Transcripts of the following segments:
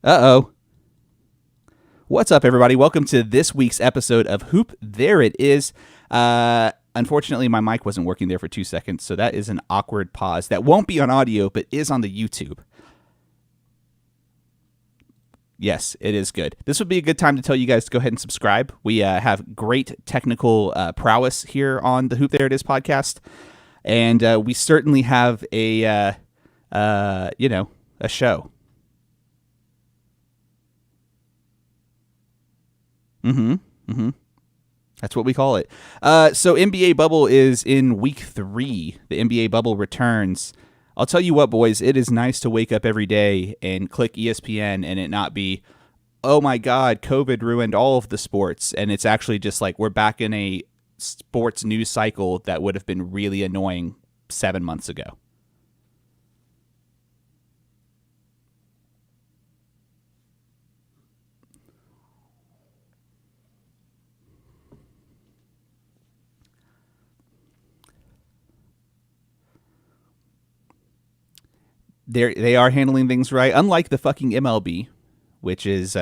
Uh-oh. What's up, everybody? Welcome to this week's episode of Hoop. There it is. Unfortunately, my mic wasn't working there for 2 seconds, so that is an awkward pause. That won't be on audio, but is on the YouTube. Yes, it is good. This would be a good time to tell you guys to go ahead and subscribe. We have great technical prowess here on the Hoop There It Is podcast, and we certainly have a show. That's what we call it. So NBA Bubble is in week 3. The NBA Bubble returns. I'll tell you what, boys, it is nice to wake up every day and click ESPN and it not be, oh my God, COVID ruined all of the sports. And it's actually just like we're back in a sports news cycle that would have been really annoying 7 months ago. They are handling things right, unlike the fucking MLB, which is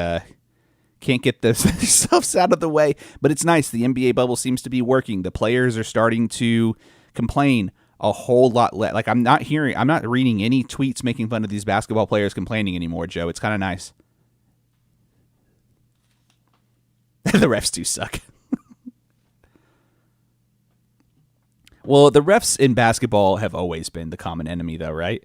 can't get themselves out of the way. But it's nice. The NBA bubble seems to be working. The players are starting to complain a whole lot less. Like I'm not reading any tweets making fun of these basketball players complaining anymore, Joe. It's kind of nice. The refs do suck. Well, the refs in basketball have always been the common enemy, though, right?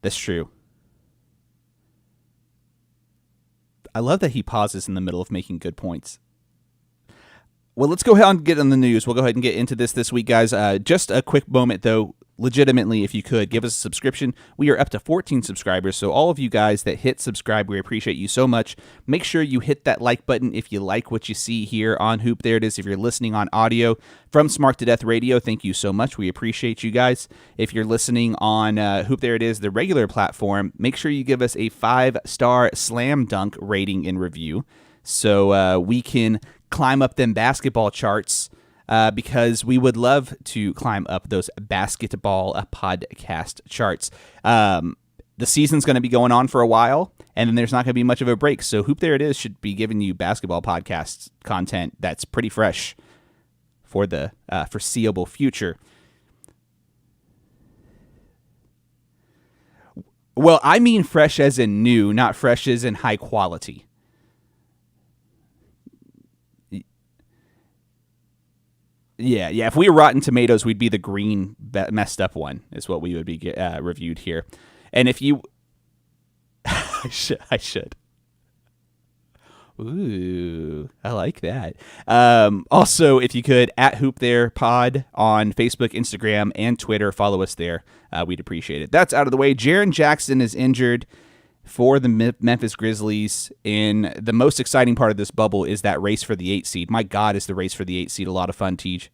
That's true. I love that he pauses in the middle of making good points. Well, let's go ahead and get on the news. We'll go ahead and get into this week, guys. Just a quick moment, though. Legitimately, if you could, give us a subscription. We are up to 14 subscribers, so all of you guys that hit subscribe, we appreciate you so much. Make sure you hit that like button if you like what you see here on Hoop There It Is. If you're listening on audio from Smart to Death Radio, thank you so much. We appreciate you guys. If you're listening on Hoop There It Is, the regular platform, make sure you give us a 5-star slam dunk rating and review so we can climb up them basketball charts. Because we would love to climb up those basketball podcast charts. The season's going to be going on for a while, and then there's not going to be much of a break. So Hoop There It Is should be giving you basketball podcast content that's pretty fresh for the foreseeable future. Well, I mean fresh as in new, not fresh as in high quality. Yeah. If we were Rotten Tomatoes, we'd be the green, messed up one, is what we would be reviewed here. And if you... I should. Ooh, I like that. Also, if you could, at Hoop There Pod on Facebook, Instagram, and Twitter, follow us there. We'd appreciate it. That's out of the way. Jaren Jackson is injured for the Memphis Grizzlies. And the most exciting part of this bubble is that race for the 8 seed. My God, is the race for the 8 seed a lot of fun, Tej?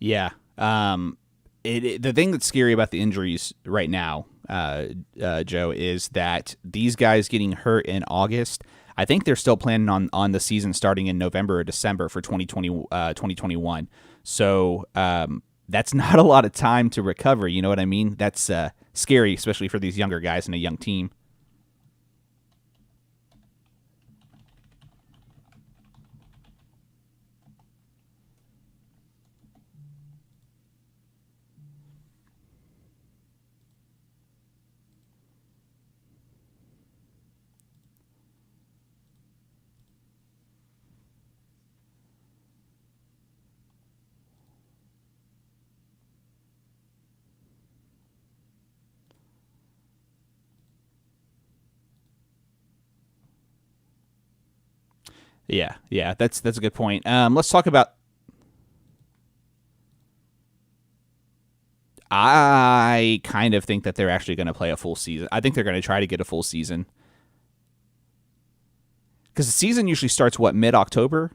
Yeah. The thing that's scary about the injuries right now, Joe, is that these guys getting hurt in August, I think they're still planning on the season starting in November or December for 2021. So that's not a lot of time to recover. You know what I mean? That's scary, especially for these younger guys and a young team. Yeah, that's a good point. Let's talk about. I kind of think that they're actually going to play a full season. I think they're going to try to get a full season because the season usually starts mid October.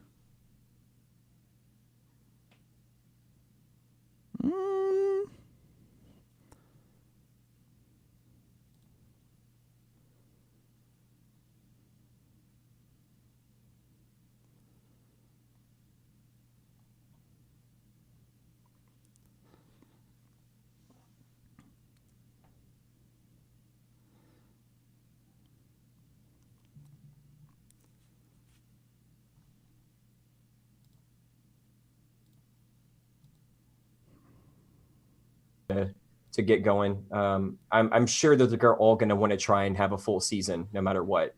To get going. I'm sure that they're all going to want to try and have a full season no matter what.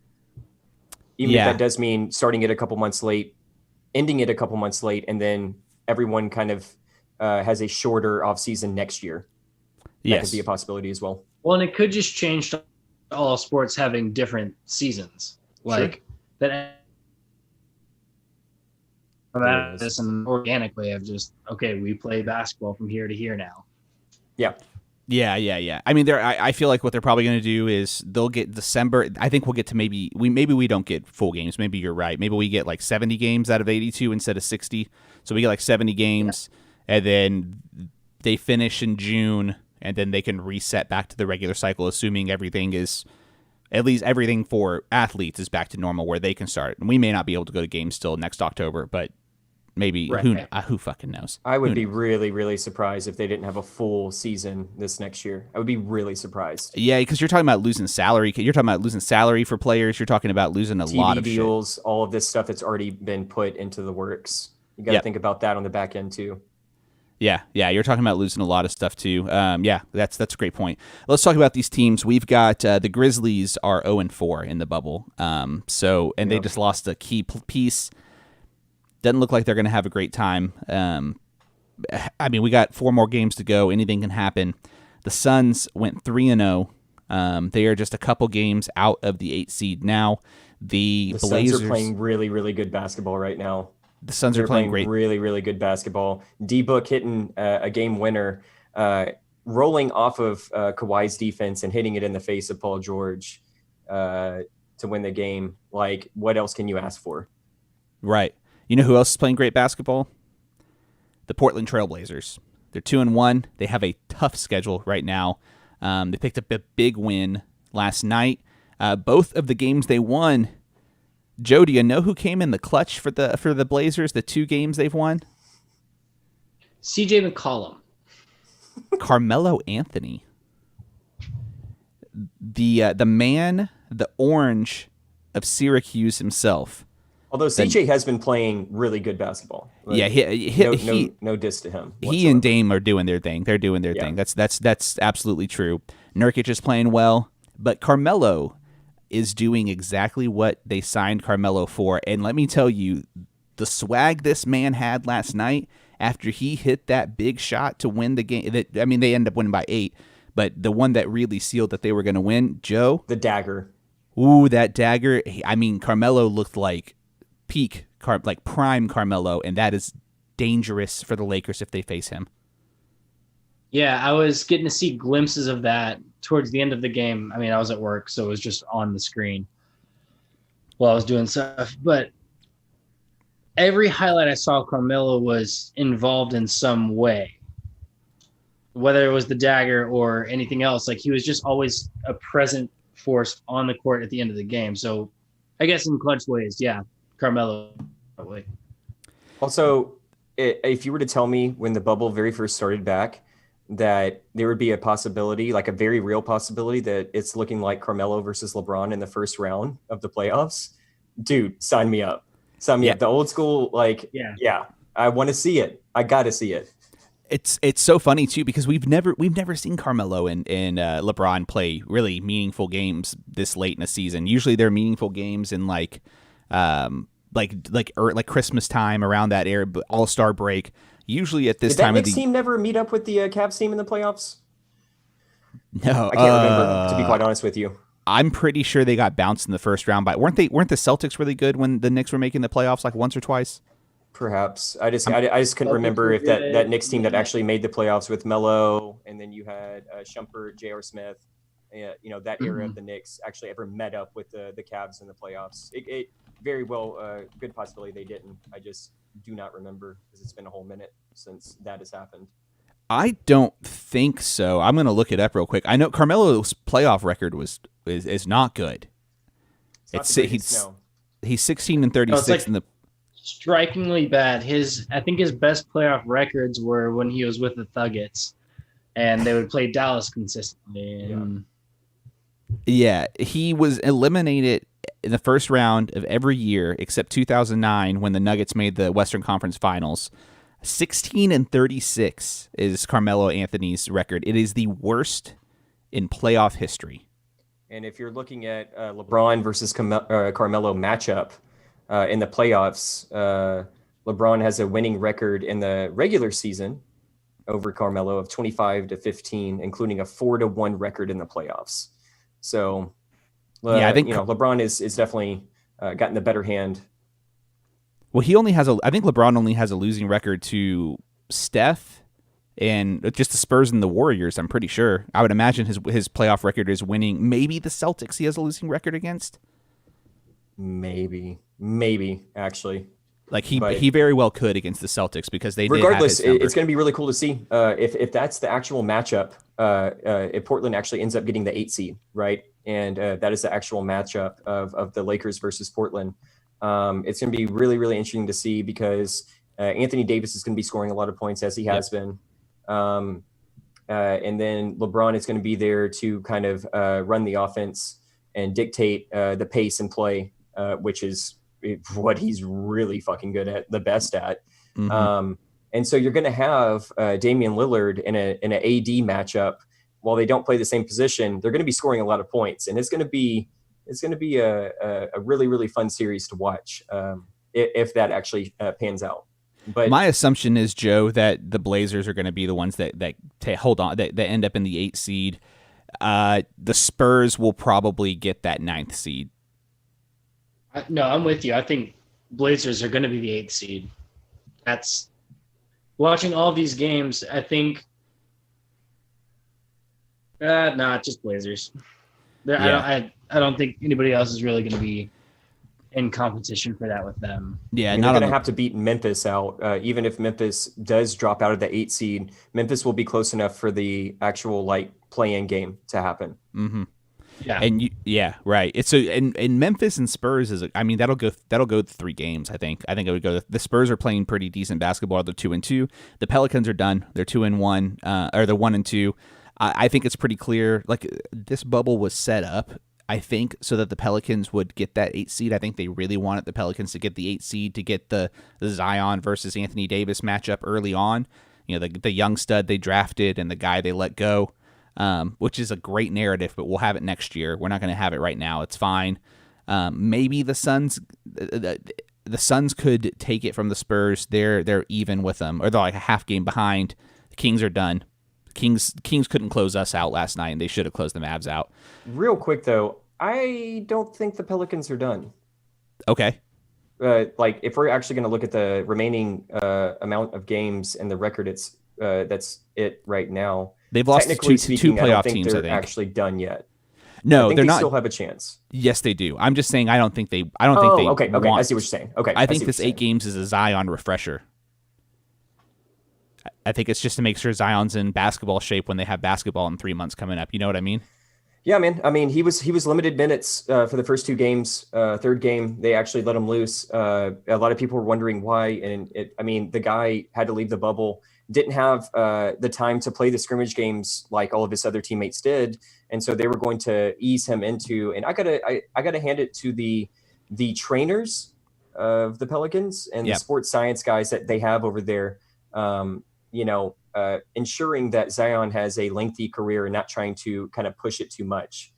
Even if that does mean starting it a couple months late, ending it a couple months late, and then everyone kind of has a shorter off season next year. That could be a possibility as well. Well, and it could just change to all sports having different seasons. Like that. This and organically of just, okay, we play basketball from here to here now. Yeah. Yeah. I mean, I feel like what they're probably going to do is they'll get December. I think we'll get to maybe we don't get full games. Maybe you're right. Maybe we get like 70 games out of 82 instead of 60. So we get like 70 games, and then they finish in June, and then they can reset back to the regular cycle, assuming everything is, at least everything for athletes is back to normal where they can start. And we may not be able to go to games still next October, but maybe who fucking knows? I would be really, really surprised if they didn't have a full season this next year. I would be really surprised. Yeah, because you're talking about losing salary. You're talking about losing salary for players. You're talking about losing a lot of deals, shit. All of this stuff that's already been put into the works. You got to think about that on the back end too. Yeah, you're talking about losing a lot of stuff too. Yeah, that's a great point. Let's talk about these teams. We've got the Grizzlies are 0-4 in the bubble. They just lost a key piece. Doesn't look like they're going to have a great time. I mean, we got 4 more games to go. Anything can happen. The Suns went 3-0. They are just a couple games out of the 8 seed now. The Blazers Suns are playing really, really good basketball right now. The Suns are playing great. Really, really good basketball. D-Book hitting a game winner, rolling off of Kawhi's defense and hitting it in the face of Paul George to win the game. Like, what else can you ask for? Right. You know who else is playing great basketball? The Portland Trailblazers. They're 2-1. They have a tough schedule right now. They picked up a big win last night. Both of the games they won. Joe, do you know who came in the clutch for the Blazers? The 2 games they've won. C.J. McCollum. Carmelo Anthony. The man, the orange of Syracuse himself. Although CJ has been playing really good basketball. Like, no diss to him whatsoever. He and Dame are doing their thing. They're doing their thing. That's absolutely true. Nurkic is playing well, but Carmelo is doing exactly what they signed Carmelo for. And let me tell you, the swag this man had last night after he hit that big shot to win the game. They ended up winning by 8, but the one that really sealed that they were going to win, Joe. The dagger. Ooh, that dagger. Carmelo looked like prime Carmelo, and that is dangerous for the Lakers if they face him. Yeah, I was getting to see glimpses of that towards the end of the game. I mean, I was at work, so it was just on the screen while I was doing stuff. But every highlight I saw, Carmelo was involved in some way, whether it was the dagger or anything else. Like, he was just always a present force on the court at the end of the game. So I guess in clutch ways, yeah. Carmelo. Probably. Also, if you were to tell me when the bubble very first started back that there would be a possibility, like a very real possibility, that it's looking like Carmelo versus LeBron in the first round of the playoffs, dude, sign me up. Sign me Yeah. up. The old school, like, yeah, I want to see it. I got to see it. It's so funny too because we've never seen Carmelo and LeBron play really meaningful games this late in a season. Usually they're meaningful games in like Christmas time around that era, All-Star break. Usually at this Did that time of Knicks the team never meet up with the Cavs team in the playoffs? no, I can't remember, to be quite honest with you. I'm pretty sure they got bounced in the first round, but weren't the Celtics really good when the Knicks were making the playoffs like once or twice? Perhaps I just couldn't remember if that Knicks team that actually made the playoffs with Melo, and then you had Shumpert, J.R. Smith, that era of the Knicks actually ever met up with the Cavs in the playoffs. It very well good possibility they didn't. I just do not remember because it's been a whole minute since that has happened. I don't think so. I'm going to look it up real quick. I know Carmelo's playoff record is not good. He's 16 and 36 in the strikingly bad. I think his best playoff records were when he was with the Thuggets, and they would play Dallas consistently. Yeah, he was eliminated in the first round of every year except 2009 when the Nuggets made the Western Conference Finals. 16 and 36 is Carmelo Anthony's record. It is the worst in playoff history. And if you're looking at LeBron versus Carmelo matchup in the playoffs, LeBron has a winning record in the regular season over Carmelo of 25-15, including a 4-1 record in the playoffs. So, I think LeBron is definitely gotten the better hand. Well, I think LeBron only has a losing record to Steph and just the Spurs and the Warriors. I'm pretty sure. I would imagine his playoff record is winning. Maybe the Celtics he has a losing record against. Maybe actually. Like he very well could against the Celtics because they regardless. Did have his it's going to be really cool to see if that's the actual matchup. If Portland actually ends up getting the 8 seed, right, and that is the actual matchup of the Lakers versus Portland. It's going to be really, really interesting to see because Anthony Davis is going to be scoring a lot of points as he has been, and then LeBron is going to be there to kind of run the offense and dictate the pace and play, which is what he's really fucking good at, the best at. Mm-hmm. And so you're going to have Damian Lillard in an AD matchup. While they don't play the same position, they're going to be scoring a lot of points, and it's going to be a really, really fun series to watch if that actually pans out. But my assumption is, Joe, that the Blazers are going to be the ones that end up in the 8 seed. The Spurs will probably get that 9th seed. No, I'm with you. I think Blazers are going to be the 8th seed. That's watching all these games. I think, just Blazers. I don't think anybody else is really going to be in competition for that with them. Yeah, they're going to have to beat Memphis out. Even if Memphis does drop out of the 8 seed, Memphis will be close enough for the actual play-in game to happen. Mm-hmm. Yeah, and right. It's so and Memphis and Spurs that'll go 3 games. I think it would go. The Spurs are playing pretty decent basketball. They're 2-2. The Pelicans are done. They're 2-1. Or they're 1-2. I think it's pretty clear. Like this bubble was set up, I think, so that the Pelicans would get that 8 seed. I think they really wanted the Pelicans to get the 8 seed to get the Zion versus Anthony Davis matchup early on. The young stud they drafted and the guy they let go. Which is a great narrative, but we'll have it next year. We're not going to have it right now. It's fine. Maybe the Suns could take it from the Spurs. They're even with them, or they're like a half game behind. The Kings are done. Kings couldn't close us out last night, and they should have closed the Mavs out. Real quick though, I don't think the Pelicans are done. Okay. If we're actually going to look at the remaining amount of games and the record, that's it right now. They've lost two playoff teams. They're actually done yet. No, they're not. Still have a chance. Yes, they do. I'm just saying. I don't think they. Okay. I see what you're saying. Okay. I think this 8 games is a Zion refresher. I think it's just to make sure Zion's in basketball shape when they have basketball in 3 months coming up. You know what I mean? Yeah, man. I mean, he was limited minutes for the first 2 games. Third game, they actually let him loose. A lot of people were wondering why, and I mean, the guy had to leave the bubble. Didn't have the time to play the scrimmage games like all of his other teammates did, and so they were going to ease him into. And I gotta hand it to the trainers of the Pelicans and the sports science guys that they have over there. Ensuring that Zion has a lengthy career and not trying to kind of push it too much.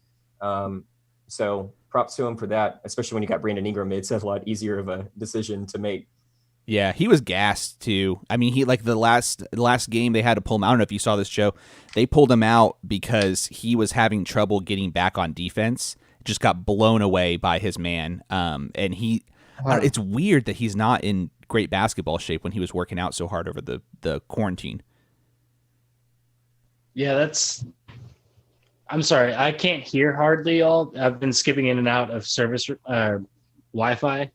So props to him for that, especially when you got Brandon Ingram. It's a lot easier of a decision to make. Yeah, he was gassed too. I mean, he like the last game they had to pull him out. I don't know if you saw this, Joe. They pulled him out because he was having trouble getting back on defense. Just got blown away by his man. And it's weird that he's not in great basketball shape when he was working out so hard over the quarantine. Yeah, I'm sorry. I can't hear hardly all. I've been skipping in and out of service Wi-Fi,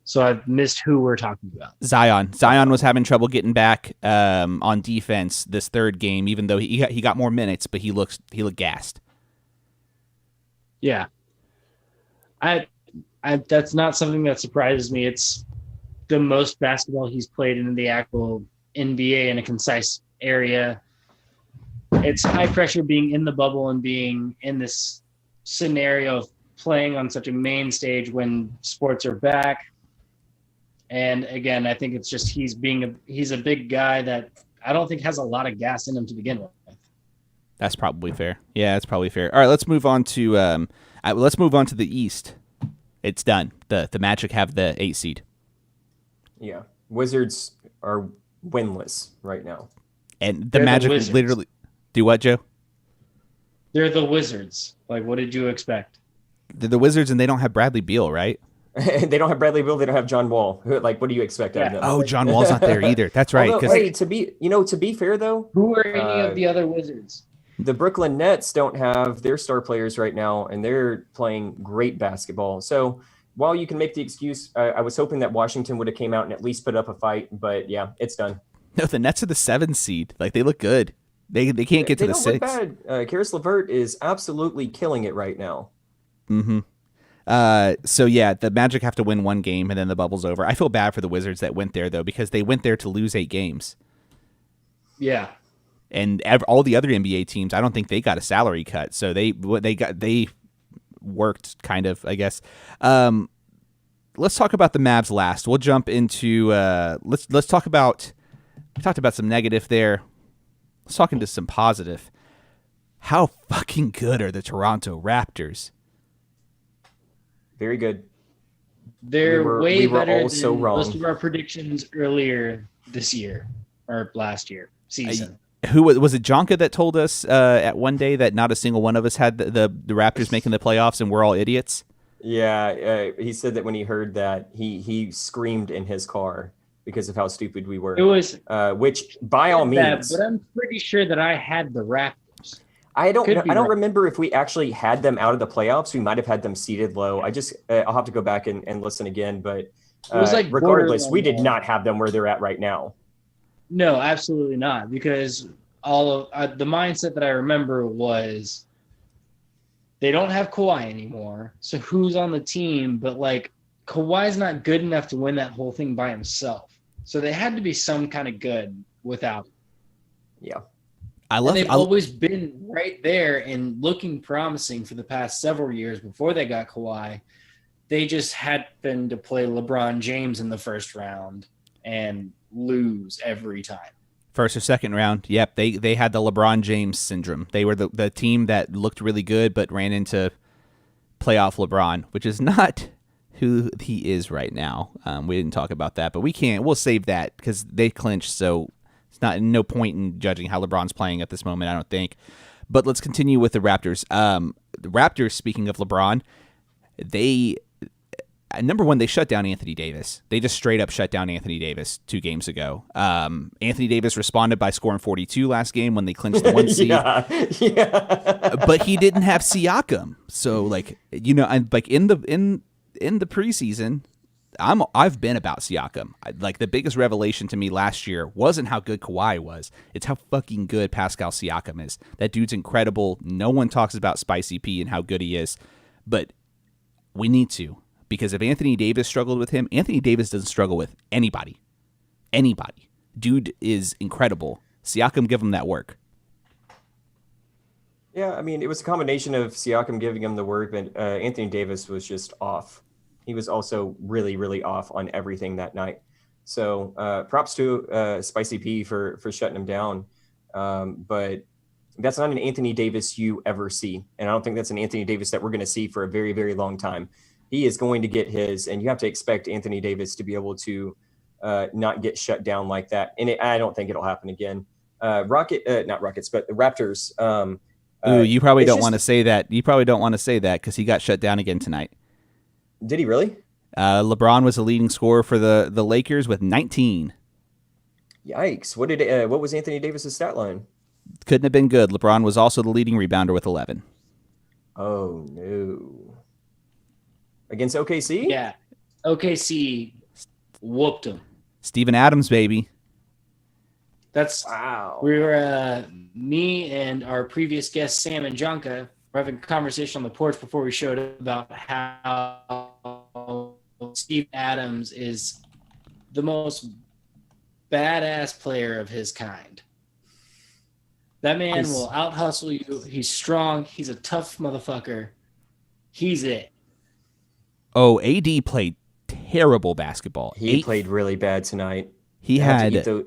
so I've missed who we're talking about. Zion was having trouble getting back on defense this third game, even though he got more minutes, but he looked gassed. Yeah. I that's not something that surprises me. It's the most basketball he's played in the actual NBA in a concise area. It's high pressure being in the bubble and being in this scenario of playing on such a main stage when sports are back. And again, I think it's just he's a big guy that I don't think has a lot of gas in him to begin with. That's probably fair. Yeah, that's probably fair. All right, let's move on to the East. It's done. The Magic have the 8 seed. Yeah, Wizards are winless right now, and the Magic literally do what, Joe? They're the Wizards. Like, what did you expect? They're the Wizards, and they don't have Bradley Beal, right? They don't have Bradley Beal. They don't have John Wall. Like, what do you expect out of them? Oh, John Wall's not there either. That's right. Although, to be fair though, who are any of the other Wizards? The Brooklyn Nets don't have their star players right now, and they're playing great basketball. So while you can make the excuse, I was hoping that Washington would have came out and at least put up a fight. But yeah, it's done. No, the Nets are the 7 seed. Like, they look good. They can't get to the 6. They don't look bad. Karis LeVert is absolutely killing it right now. Mm-hmm. So yeah, the Magic have to win 1 game and then the bubble's over. I feel bad for the Wizards that went there though, because they went there to lose 8 games. Yeah. And all the other NBA teams, I don't think they got a salary cut. So they worked kind of, I guess. Let's talk about the Mavs last. We'll jump into let's talk about. We talked about some negative there. Let's talk into some positive. How fucking good are the Toronto Raptors? Very good. They're way better than so most of our predictions earlier this year or last year season. Who was it? Jonka that told us at one day that not a single one of us had the Raptors making the playoffs, and we're all idiots. Yeah, he said that when he heard that, he screamed in his car because of how stupid we were. It was, which by all means, but I'm pretty sure that I had the Raptors. I don't remember if we actually had them out of the playoffs. We might have had them seated low. I'll have to go back and listen again. But it was like regardless, we did not have them where they're at right now. No, absolutely not. Because all of the mindset that I remember was they don't have Kawhi anymore. So who's on the team? But like Kawhi's not good enough to win that whole thing by himself. So they had to be some kind of good without him. Yeah. They've always been right there and looking promising for the past several years before they got Kawhi. They just happened to play LeBron James in the first round and lose every time. First or second round. Yep. They had the LeBron James syndrome. They were the team that looked really good but ran into playoff LeBron, which is not who he is right now. We didn't talk about that, but we'll save that because they clinched, so it's no point in judging how LeBron's playing at this moment, I don't think. But let's continue with the Raptors. The Raptors, speaking of LeBron, number one, they shut down Anthony Davis. They just straight up shut down Anthony Davis 2 games ago. Anthony Davis responded by scoring 42 last game when they clinched the 1 seed. Yeah. But he didn't have Siakam. So, in the preseason, I've been about Siakam. Like the biggest revelation to me last year wasn't how good Kawhi was. It's how fucking good Pascal Siakam is. That dude's incredible. No one talks about Spicy P and how good he is, but we need to, because if Anthony Davis struggled with him, Anthony Davis doesn't struggle with anybody. Anybody. Dude is incredible. Siakam, give him that work. Yeah, I mean, it was a combination of Siakam giving him the work, but Anthony Davis was just off. He was also really, really off on everything that night. So props to Spicy P for shutting him down. But that's not an Anthony Davis you ever see. And I don't think that's an Anthony Davis that we're going to see for a very, very long time. He is going to get his, and you have to expect Anthony Davis to be able to not get shut down like that. And I don't think it'll happen again. Not Rockets, but the Raptors. Ooh, you probably don't want to say that. You probably don't want to say that because he got shut down again tonight. Did he really? LeBron was the leading scorer for the Lakers with 19. Yikes! What was Anthony Davis's stat line? Couldn't have been good. LeBron was also the leading rebounder with 11. Oh no! Against OKC? Yeah, OKC whooped him. Steven Adams, baby. That's wow. We were me and our previous guest Sam and Jonka were having a conversation on the porch before we showed up about how Steve Adams is the most badass player of his kind. That man will out hustle you. He's strong. He's a tough motherfucker. He's it. Oh, AD played terrible basketball. He played really bad tonight. I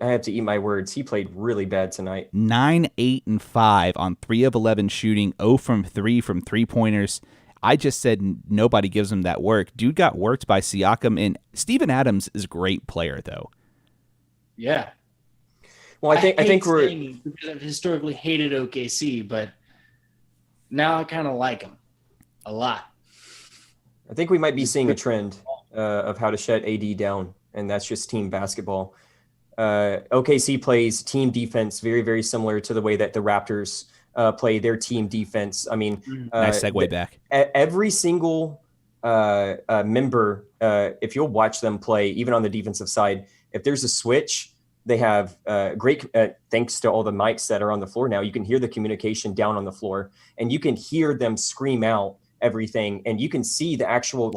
have to eat my words. He played really bad tonight. 9, 8, and 5 on 3 of 11 shooting, 0 from 3 from three-pointers. I just said nobody gives him that work. Dude got worked by Siakam, and Steven Adams is a great player, though. Yeah. Well, I think we're because I've historically hated OKC, but now I kind of like him a lot. I think we might be seeing a trend of how to shut AD down, and that's just team basketball. OKC plays team defense very, very similar to the way that the Raptors play their team defense. I mean, nice segue back. Every single member, if you'll watch them play, even on the defensive side, if there's a switch, they have great, thanks to all the mics that are on the floor now, you can hear the communication down on the floor, and you can hear them scream out everything, and you can see the actual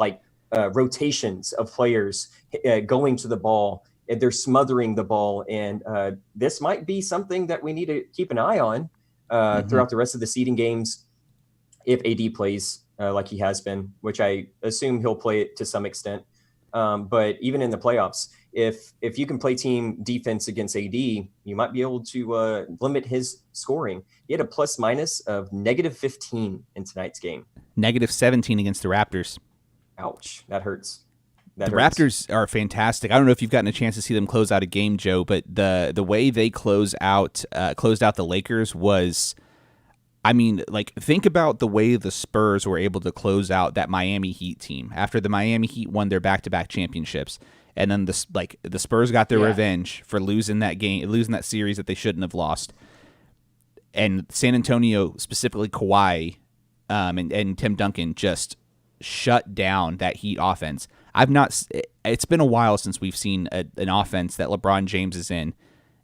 rotations of players going to the ball. They're smothering the ball, and this might be something that we need to keep an eye on throughout the rest of the seeding games if AD plays like he has been, which I assume he'll play it to some extent. But even in the playoffs, if you can play team defense against AD, you might be able to limit his scoring. He had a plus-minus of -15 in tonight's game. -17 against the Raptors. Ouch, that hurts. The Raptors are fantastic. I don't know if you've gotten a chance to see them close out a game, Joe, but the way they closed out the Lakers was, I mean, think about the way the Spurs were able to close out that Miami Heat team after the Miami Heat won their back-to-back championships, and then the Spurs got their revenge for losing that series that they shouldn't have lost. And San Antonio, specifically Kawhi, and Tim Duncan, just shut down that Heat offense. It's been a while since we've seen an offense that LeBron James is in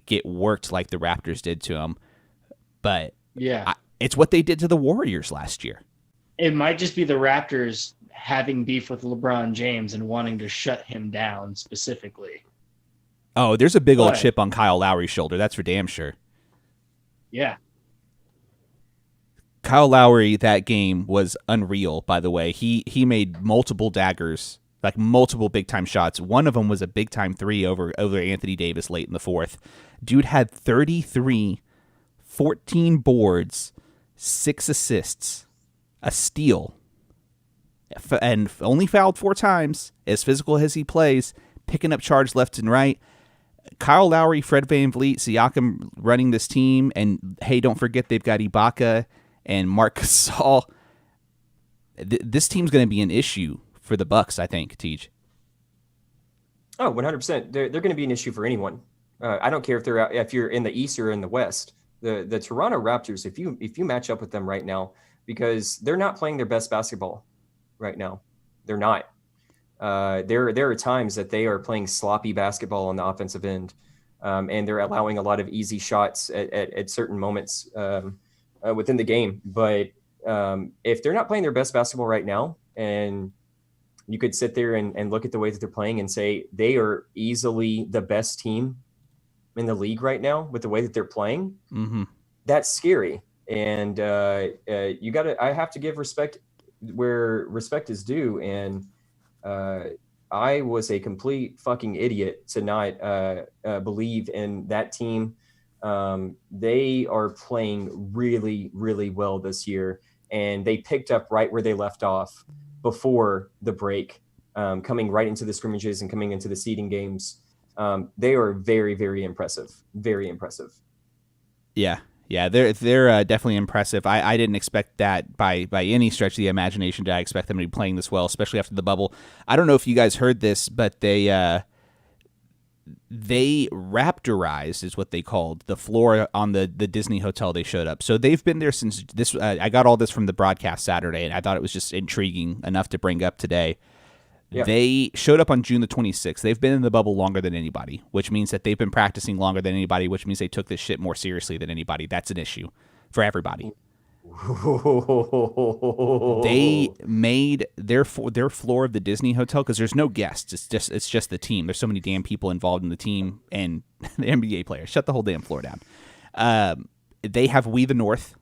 get worked like the Raptors did to him. But yeah, it's what they did to the Warriors last year. It might just be the Raptors having beef with LeBron James and wanting to shut him down specifically. Oh, there's a big old chip on Kyle Lowry's shoulder. That's for damn sure. Yeah. Kyle Lowry, that game was unreal, by the way. He made multiple daggers, multiple big-time shots. One of them was a big-time three over Anthony Davis late in the fourth. Dude had 33, 14 boards, 6 assists, a steal, and only fouled 4 times, as physical as he plays, picking up charge left and right. Kyle Lowry, Fred VanVleet, Siakam running this team, and hey, don't forget they've got Ibaka and Marc Gasol. This team's going to be an issue for the Bucks, I think, Tej. Oh, 100%. They're going to be an issue for anyone. I don't care if you're in the East or in the West. The Toronto Raptors, if you match up with them right now, because they're not playing their best basketball right now. They're not. there are times that they are playing sloppy basketball on the offensive end, and they're allowing a lot of easy shots at certain moments within the game. But if they're not playing their best basketball right now, and you could sit there and look at the way that they're playing and say they are easily the best team in the league right now with the way that they're playing, that's scary. And I have to give respect where respect is due. And I was a complete fucking idiot to not believe in that team. They are playing really, really well this year, and they picked up right where they left off before the break, coming right into the scrimmages and coming into the seeding games. They are very, very impressive. Very impressive. Yeah, they're definitely impressive. I didn't expect that by any stretch of the imagination. Did I expect them to be playing this well, especially after the bubble? I don't know if you guys heard this, but they raptorized, is what they called, the floor on the Disney hotel they showed up. So they've been there since this. I got all this from the broadcast Saturday, and I thought it was just intriguing enough to bring up today. Yeah. They showed up on June the 26th. They've been in the bubble longer than anybody, which means that they've been practicing longer than anybody, which means they took this shit more seriously than anybody. That's an issue for everybody. They made their floor of the Disney hotel, because there's no guests. It's just the team. There's so many damn people involved in the team and the NBA players. Shut the whole damn floor down. They have We the North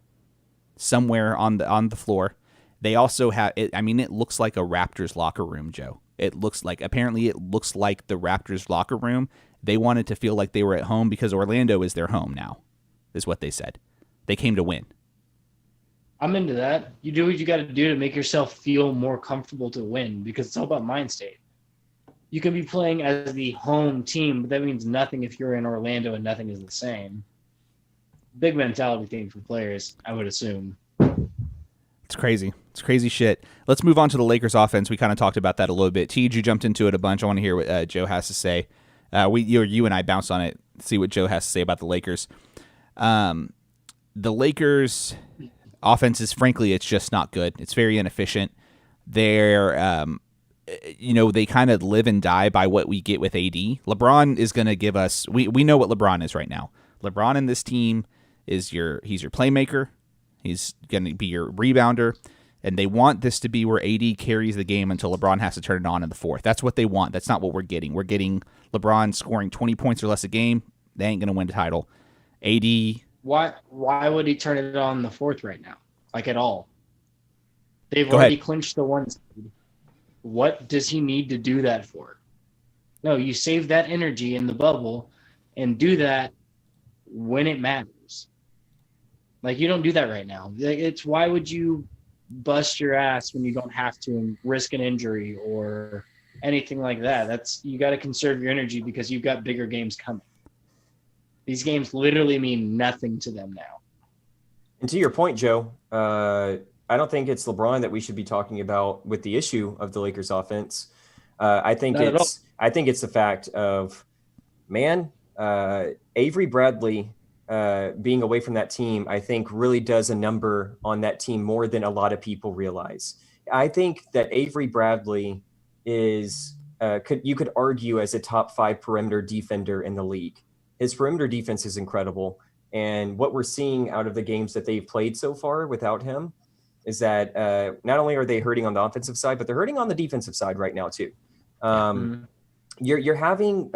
somewhere on the floor. They also have it. I mean, it looks like a Raptors locker room, Joe. Apparently it looks like the Raptors locker room. They wanted to feel like they were at home because Orlando is their home now, is what they said. They came to win. I'm into that. You do what you got to do to make yourself feel more comfortable to win, because it's all about mind state. You can be playing as the home team, but that means nothing if you're in Orlando and nothing is the same. Big mentality thing for players, I would assume. It's crazy. It's crazy shit. Let's move on to the Lakers offense. We kind of talked about that a little bit. Tej, you jumped into it a bunch. I want to hear what Joe has to say. You and I bounced on it, see what Joe has to say about the Lakers. The Lakers offense is, frankly, it's just not good. It's very inefficient. They're, they kind of live and die by what we get with AD. LeBron is going to give us, we know what LeBron is right now. LeBron in this team he's your playmaker. He's going to be your rebounder, and they want this to be where AD carries the game until LeBron has to turn it on in the fourth. That's what they want. That's not what we're getting. We're getting LeBron scoring 20 points or less a game. They ain't going to win the title. AD. Why would he turn it on in the fourth right now? Like, at all? They've already clinched the one seed. What does he need to do that for? No, you save that energy in the bubble and do that when it matters. Like, you don't do that right now. It's why would you bust your ass when you don't have to and risk an injury or anything like that? You got to conserve your energy because you've got bigger games coming. These games literally mean nothing to them now. And to your point, Joe, I don't think it's LeBron that we should be talking about with the issue of the Lakers offense. I think it's the fact of, Avery Bradley being away from that team, I think really does a number on that team more than a lot of people realize. I think that Avery Bradley is, you could argue, as a top 5 perimeter defender in the league. His perimeter defense is incredible. And what we're seeing out of the games that they've played so far without him is that not only are they hurting on the offensive side, but they're hurting on the defensive side right now too. You're having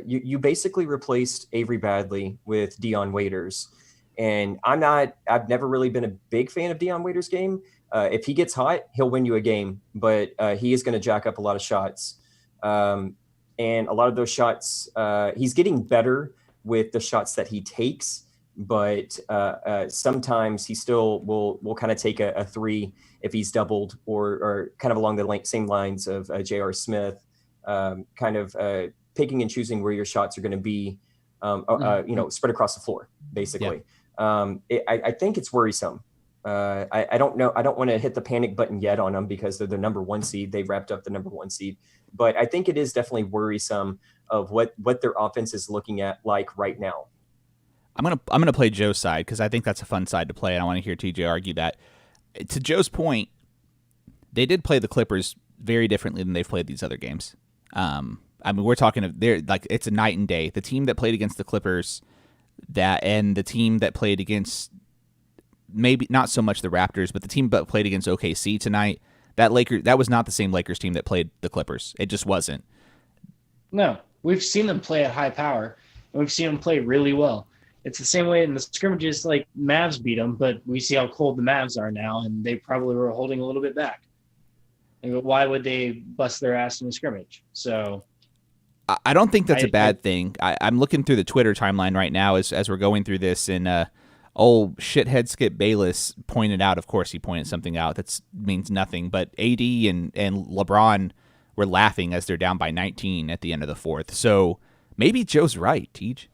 you basically replaced Avery Bradley with Dion Waiters, and I've never really been a big fan of Dion Waiters' game. If he gets hot, he'll win you a game, but he is going to jack up a lot of shots, and a lot of those shots he's getting better with the shots that he takes, but sometimes he still will kind of take a three if he's doubled, or kind of along the same lines of J.R. Smith. Kind of picking and choosing where your shots are going to be, spread across the floor, basically. Yeah. I think it's worrisome. I don't know. I don't want to hit the panic button yet on them because they're the number 1 seed. They wrapped up the number 1 seed, but I think it is definitely worrisome of what their offense is looking at like right now. I'm gonna play Joe's side because I think that's a fun side to play, and I want to hear TJ argue that. To Joe's point, they did play the Clippers very differently than they've played these other games. I mean, we're talking of they're like it's a night and day. The team that played against the Clippers, and the team that played against maybe not so much the Raptors, but the team that played against OKC tonight. That was not the same Lakers team that played the Clippers. It just wasn't. No, we've seen them play at high power, and we've seen them play really well. It's the same way in the scrimmages. Like Mavs beat them, but we see how cold the Mavs are now, and they probably were holding a little bit back. Why would they bust their ass in the scrimmage? So I don't think that's a bad thing. I'm looking through the Twitter timeline right now as we're going through this, and old shithead Skip Bayless pointed out. Of course, he pointed something out that means nothing. But AD and LeBron were laughing as they're down by 19 at the end of the fourth. So maybe Joe's right, Teach.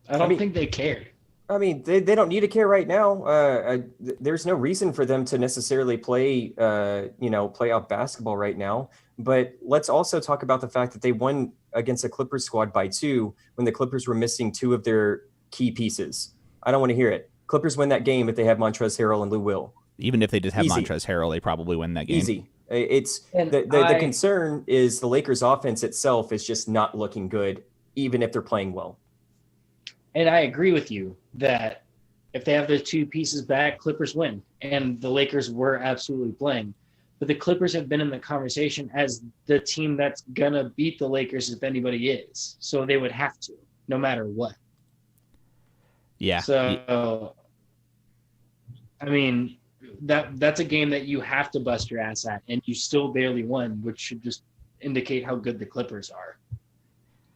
I don't think they care. I mean, they don't need to care right now. There's no reason for them to necessarily play out basketball right now. But let's also talk about the fact that they won against a Clippers squad by 2 when the Clippers were missing 2 of their key pieces. I don't want to hear it. Clippers win that game if they have Montrezl Harrell and Lou Will. Even if they just have Montrezl Harrell, they probably win that game. Easy. It's the concern is the Lakers offense itself is just not looking good, even if they're playing well. And I agree with you that if they have those 2 pieces back, Clippers win. And the Lakers were absolutely playing. But the Clippers have been in the conversation as the team that's going to beat the Lakers if anybody is. So they would have to, no matter what. Yeah. So, I mean, that's a game that you have to bust your ass at, and you still barely won, which should just indicate how good the Clippers are.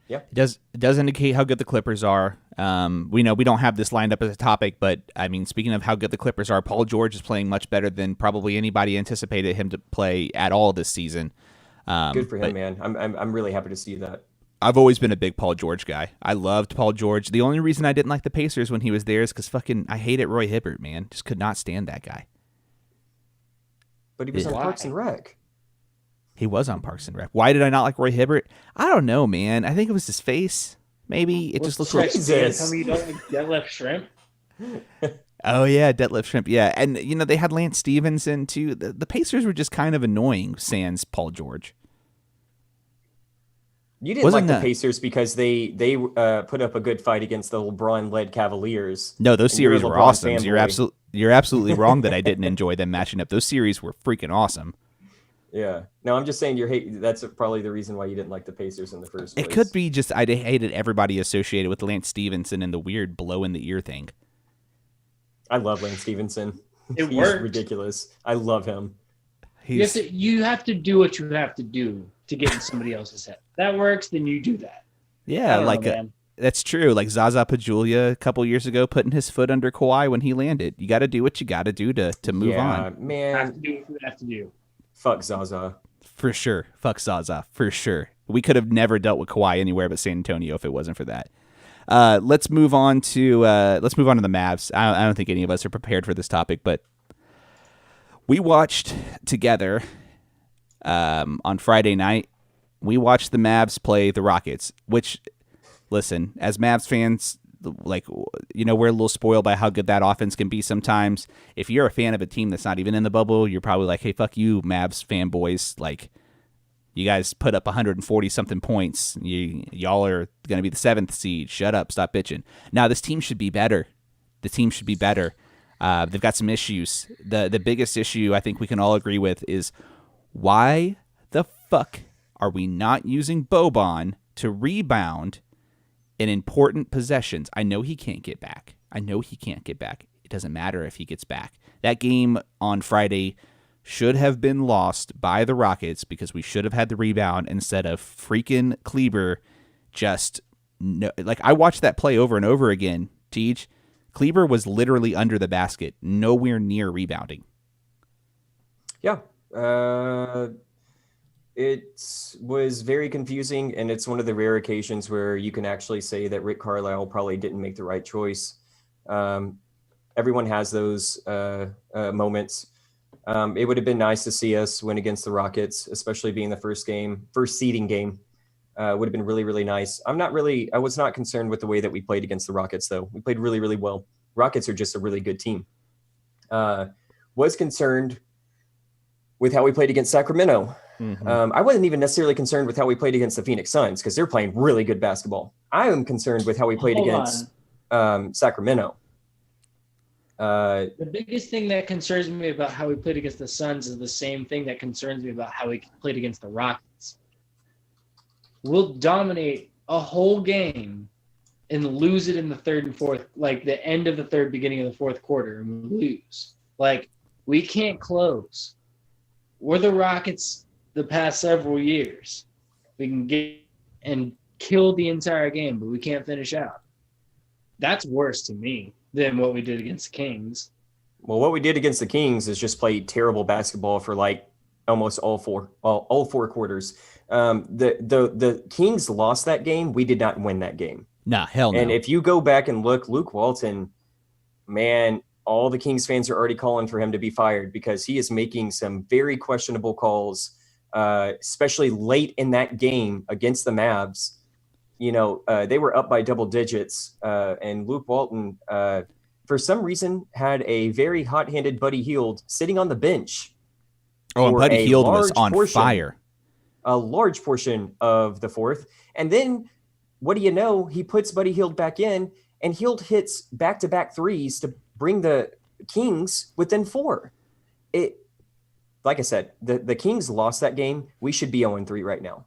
Yeah, it does indicate how good the Clippers are. We know we don't have this lined up as a topic, but I mean, speaking of how good the Clippers are, Paul George is playing much better than probably anybody anticipated him to play at all this season. Good for him, man. I'm really happy to see that. I've always been a big Paul George guy. I loved Paul George. The only reason I didn't like the Pacers when he was there is because I hated Roy Hibbert, man. Just could not stand that guy. But he was on Parks and Rec. He was on Parks and Rec. Why did I not like Roy Hibbert? I don't know, man. I think it was his face. Maybe it just looks like. Tell me you don't like Detlef Shrimp. Oh yeah, Detlef Shrimp. Yeah, and they had Lance Stevenson too. The Pacers were just kind of annoying. Sans Paul George. You didn't like the Pacers because they put up a good fight against the LeBron-led Cavaliers. No, those series were awesome. You're absolutely wrong that I didn't enjoy them matching up. Those series were freaking awesome. Yeah. No, I'm just saying that's probably the reason why you didn't like the Pacers in the first place. It could be just I hated everybody associated with Lance Stevenson and the weird blow in the ear thing. I love Lance Stevenson. He's ridiculous. I love him. You have to do what you have to do to get in somebody else's head. That works, then you do that. Yeah, that's true. Like Zaza Pachulia a couple years ago putting his foot under Kawhi when he landed. You got to do what you got to do to move on. Man. Have to do what you have to do. Fuck Zaza. For sure. Fuck Zaza. For sure. We could have never dealt with Kawhi anywhere but San Antonio if it wasn't for that. Let's move on to the Mavs. I don't think any of us are prepared for this topic, but we watched together on Friday night. We watched the Mavs play the Rockets, which, listen, as Mavs fans, we're a little spoiled by how good that offense can be sometimes. If you're a fan of a team that's not even in the bubble, you're probably like, hey, fuck you, Mavs fanboys. Like, you guys put up 140-something points. Y'all are going to be the 7th seed. Shut up. Stop bitching. Now, this team should be better. The team should be better. They've got some issues. The biggest issue I think we can all agree with is why the fuck are we not using Boban to rebound in important possessions? I know he can't get back. It doesn't matter if he gets back. That game on Friday should have been lost by the Rockets because we should have had the rebound instead of freaking Kleber. I watched that play over and over again, Teach. Kleber was literally under the basket, nowhere near rebounding. Yeah. It was very confusing, and it's one of the rare occasions where you can actually say that Rick Carlisle probably didn't make the right choice. Everyone has those moments. It would have been nice to see us win against the Rockets, especially being the first seeding game. Would have been really, really nice. I was not concerned with the way that we played against the Rockets, though. We played really, really well. Rockets are just a really good team. Was concerned with how we played against Sacramento. Mm-hmm. I wasn't even necessarily concerned with how we played against the Phoenix Suns because they're playing really good basketball. I am concerned with how we played against Sacramento. The biggest thing that concerns me about how we played against the Suns is the same thing that concerns me about how we played against the Rockets. We'll dominate a whole game and lose it in the third and fourth, like the end of the third, beginning of the fourth quarter, and we lose. Like, we can't close. We're the Rockets the past several years. We can get and kill the entire game, but we can't finish out. That's worse to me than what we did against the Kings. Well, what we did against the Kings is just play terrible basketball for like almost all four quarters. The Kings lost that game. We did not win that game. Nah, hell no. And if you go back and look, Luke Walton, man, all the Kings fans are already calling for him to be fired because he is making some very questionable calls, especially late in that game against the Mavs. You know, they were up by double digits, and Luke Walton, for some reason, had a very hot-handed Buddy Hield sitting on the bench. Oh, and Buddy Hield was on fire. A large portion of the fourth. And then, what do you know? He puts Buddy Hield back in, and Hield hits back-to-back threes to bring the Kings within 4. Like I said, the Kings lost that game. We should be 0-3 right now.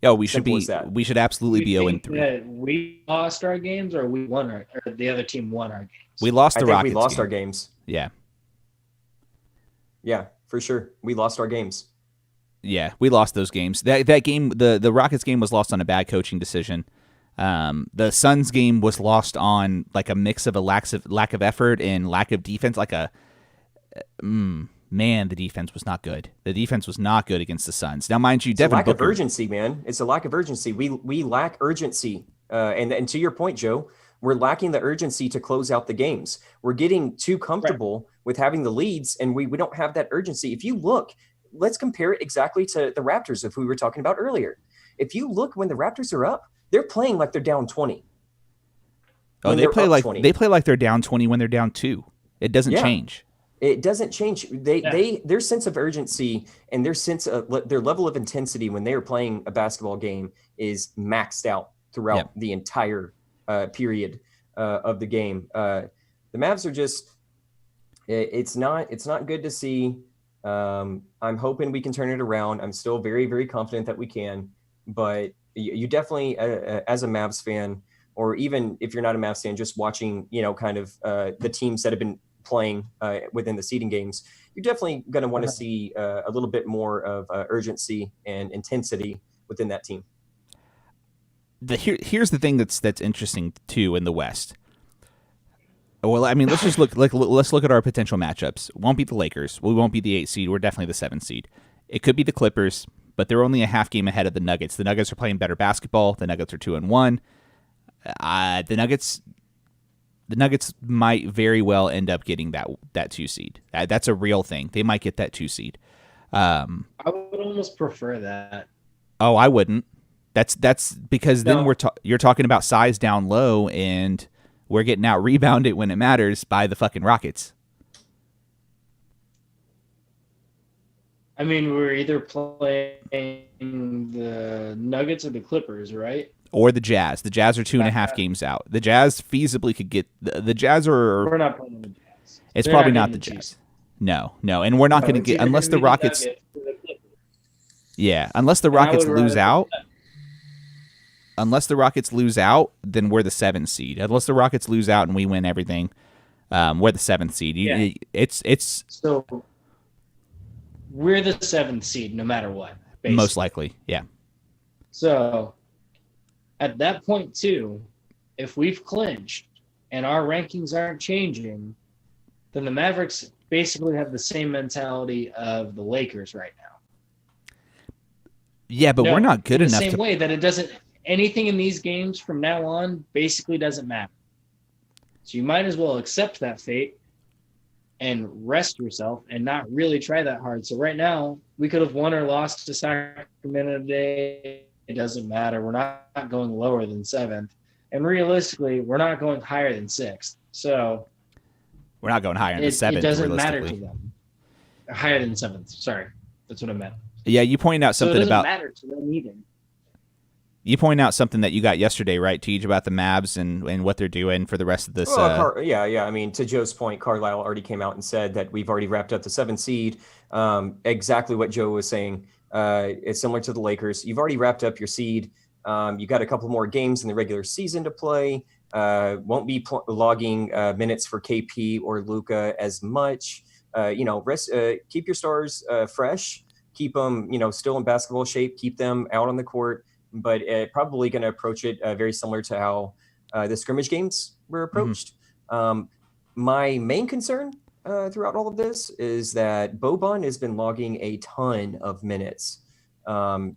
Oh, we should be. We should absolutely be 0-3. We lost our games, or we won or the other team won our games. We lost the Rockets. We lost our games. Yeah. Yeah, for sure. We lost our games. Yeah, we lost those games. That game, the Rockets game, was lost on a bad coaching decision. The Suns game was lost on like a mix of a lack of effort and lack of defense. Man, the defense was not good. The defense was not good against the Suns. Now, mind you, Devin Booker. It's a lack of urgency, man. It's a lack of urgency. We lack urgency. And to your point, Joe, we're lacking the urgency to close out the games. We're getting too comfortable with having the leads, and we don't have that urgency. If you look, let's compare it exactly to the Raptors, if we were talking about earlier. If you look when the Raptors are up, they're playing like they're down 20. Oh, they play like they're down 20 when they're down 2. It doesn't change. It doesn't change. Their sense of urgency and their level of intensity when they are playing a basketball game is maxed out throughout the entire period of the game. The Mavs are just. It's not good to see. I'm hoping we can turn it around. I'm still very, very confident that we can, but you definitely, as a Mavs fan, or even if you're not a Mavs fan, just watching, kind of the teams that have been playing within the seeding games, you're definitely going to want to see a little bit more of urgency and intensity within that team. Here's the thing that's interesting too in the West. Well, I mean, let's look at our potential matchups. Won't be the Lakers. We won't be the 8 seed. We're definitely the 7 seed. It could be the Clippers, but they're only a half game ahead of the Nuggets. The Nuggets are playing better basketball. The Nuggets are 2-1. The Nuggets might very well end up getting that 2 seed. That's a real thing. They might get that 2 seed. I would almost prefer that. Oh, I wouldn't. That's because then you're talking about size down low, and we're getting out rebounded when it matters by the fucking Rockets. I mean, we're either playing the Nuggets or the Clippers, right? Or the Jazz. The Jazz are 2.5 games out. The Jazz feasibly could get the Jazz are. We're not playing the Jazz. It's probably not the Jazz. No, and we're not going to get unless the Rockets. Yeah, unless the Rockets lose out. Unless the Rockets lose out, then we're the 7th seed. Unless the Rockets lose out and we win everything, we're the 7th seed. It's so we're the 7th seed no matter what. Basically. Most likely, yeah. So at that point too, if we've clinched and our rankings aren't changing, then the Mavericks basically have the same mentality of the Lakers right now. Yeah, but we're not good enough. In the same way that it doesn't. Anything in these games from now on basically doesn't matter. So you might as well accept that fate and rest yourself and not really try that hard. So right now, we could have won or lost to Sacramento today. It doesn't matter. We're not going lower than 7th. And realistically, we're not going higher than 6th. So we're not going higher than 7th. It doesn't matter to them. Higher than 7th, sorry. That's what I meant. Yeah, you pointed out So it something doesn't about matter to them either. you pointed out something that you got yesterday, right, Tej, about the Mavs and what they're doing for the rest of this. Well, yeah. I mean, to Joe's point, Carlisle already came out and said that we've already wrapped up the 7th seed. Exactly what Joe was saying. It's similar to the Lakers. You've already wrapped up your seed. You got a couple more games in the regular season to play. Won't be logging minutes for KP or Luka as much. Keep your stars fresh. Keep them, still in basketball shape. Keep them out on the court. But probably going to approach it very similar to how the scrimmage games were approached. My main concern throughout all of this is that Boban has been logging a ton of minutes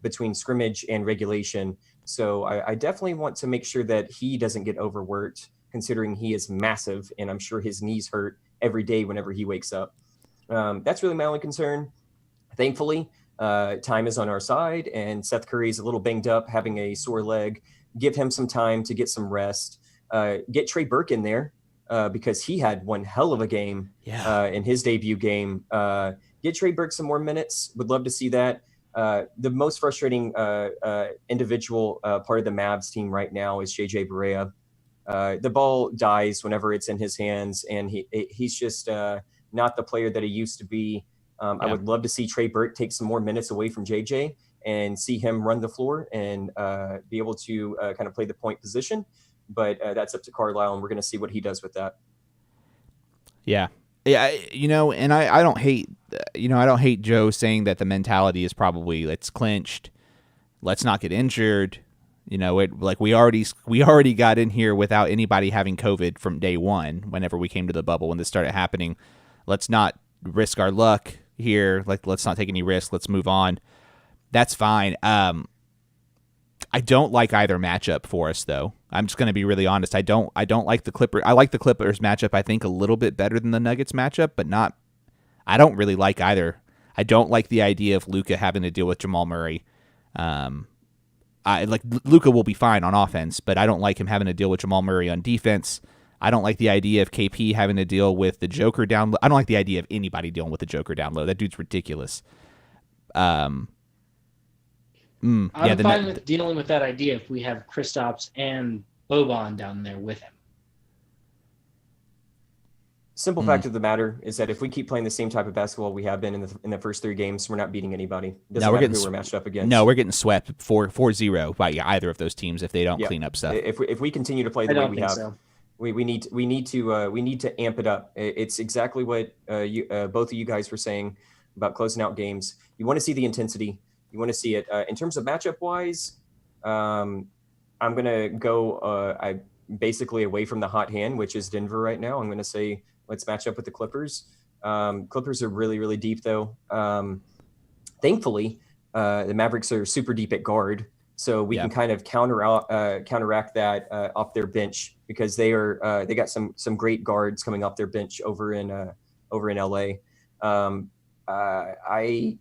between scrimmage and regulation. So I definitely want to make sure that he doesn't get overworked, considering he is massive, and I'm sure his knees hurt every day whenever he wakes up. That's really my only concern. Thankfully, time is on our side, and Seth Curry's a little banged up, having a sore leg. Give him some time to get some rest. Get Trey Burke in there because he had one hell of a game in his debut game. Get Trey Burke some more minutes. Would love to see that. The most frustrating individual part of the Mavs team right now is JJ Barea. The ball dies whenever it's in his hands, and he's just not the player that he used to be. I would love to see Trey Burke take some more minutes away from JJ and see him run the floor and be able to kind of play the point position. But that's up to Carlisle, and we're going to see what he does with that. Yeah. And I don't hate, I don't hate Joe saying that the mentality is probably let's clinched, let's not get injured. We already got in here without anybody having COVID from day one. Whenever we came to the bubble, when this started happening, let's not risk our luck here. Let's not take any risks. Let's move on. That's fine. I don't like either matchup for us, though. I'm just going to be really honest. I don't like the Clippers. I like the Clippers matchup, I think, a little bit better than the Nuggets matchup, but not. I don't really like either. I don't like the idea of Luka having to deal with Jamal Murray. Luka will be fine on offense, but I don't like him having to deal with Jamal Murray on defense. I don't like the idea of KP having to deal with the Joker down low. I don't like the idea of anybody dealing with the Joker down low. That dude's ridiculous. I'm fine with dealing with that idea if we have Kristaps and Boban down there with him. Simple fact of the matter is that if we keep playing the same type of basketball we have been in the first 3 games, we're not beating anybody. Doesn't matter who we're matched up against. No, we're getting swept 4-0 by either of those teams if they don't clean up stuff. If we continue to play the way we have, we need to amp it up. It's exactly what both of you guys were saying about closing out games. You want to see the intensity. You want to see it in terms of matchup wise. I'm gonna go basically away from the hot hand, which is Denver right now. I'm gonna say let's match up with the Clippers. Clippers are really, really deep though. Thankfully, the Mavericks are super deep at guard, so we can kind of counteract that off their bench because they got some great guards coming off their bench over in LA. I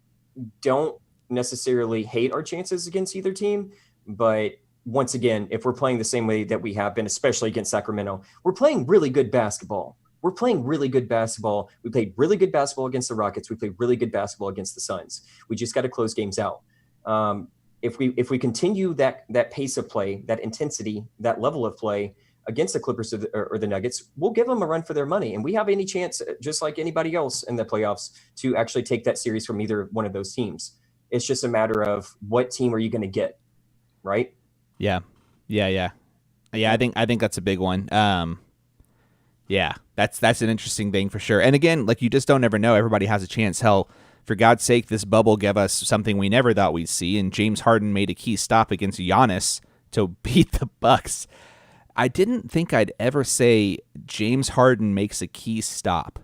don't necessarily hate our chances against either team, but once again, if we're playing the same way that we have been, especially against Sacramento, we're playing really good basketball. We played really good basketball against the Rockets. We played really good basketball against the Suns. We just got to close games out. If we continue that pace of play, that intensity, that level of play against the Clippers or the Nuggets, we'll give them a run for their money. And we have any chance, just like anybody else in the playoffs, to actually take that series from either one of those teams. It's just a matter of what team are you going to get, right? Yeah. I think that's a big one. That's an interesting thing for sure. And again, you just don't ever know. Everybody has a chance. Hell, for God's sake, this bubble gave us something we never thought we'd see, and James Harden made a key stop against Giannis to beat the Bucks. I didn't think I'd ever say James Harden makes a key stop.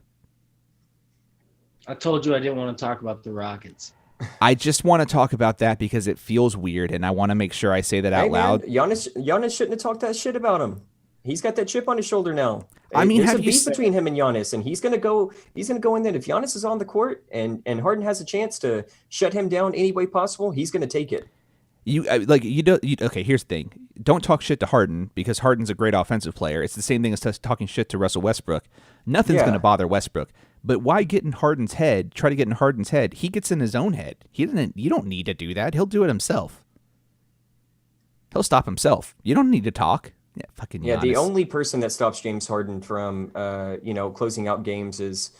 I told you I didn't want to talk about the Rockets. I just want to talk about that because it feels weird, and I want to make sure I say that out loud. Giannis shouldn't have talked that shit about him. He's got that chip on his shoulder now. I mean, there's a beef between him and Giannis, and he's gonna go in there. If Giannis is on the court and Harden has a chance to shut him down any way possible, he's gonna take it. Okay, here's the thing. Don't talk shit to Harden because Harden's a great offensive player. It's the same thing as talking shit to Russell Westbrook. Nothing's going to bother Westbrook. But why get in Harden's head? Try to get in Harden's head. He gets in his own head. You don't need to do that. He'll do it himself. He'll stop himself. You don't need to talk. Yeah, fucking Yeah, Giannis. the only person that stops James Harden from closing out games is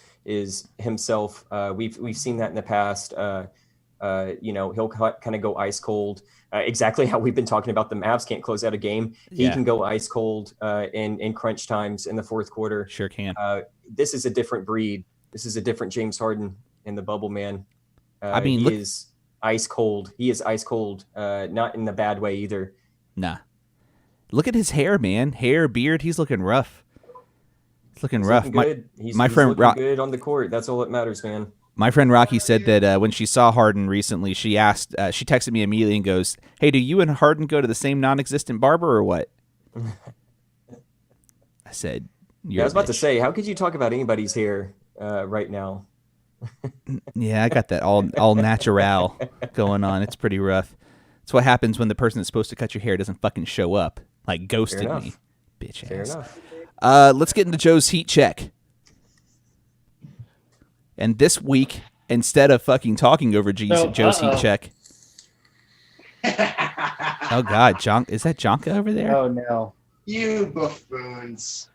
himself. We've seen that in the past. He'll kind of go ice cold. Exactly how we've been talking about the Mavs can't close out a game. He can go ice cold in crunch times in the fourth quarter. Sure can. This is a different breed. This is a different James Harden in the bubble, man. He is ice cold. He is ice cold, not in the bad way either. Nah. Look at his hair, man. Hair, beard. He's looking rough. He's looking rough. Looking good. He's friend looking good on the court. That's all that matters, man. My friend Rocky said that when she saw Harden recently, she texted me immediately and goes, "Hey, do you and Harden go to the same non-existent barber or what?" I said, I was about to say, how could you talk about anybody's hair right now? Yeah, I got that all natural going on. It's pretty rough. It's what happens when the person that's supposed to cut your hair doesn't fucking show up. Like ghosted me. Bitch Fair ass. enough. Let's get into Joe's heat check. And this week, instead of fucking talking over Joe's heat check. Oh God, is that Jonka over there? Oh no. You buffoons.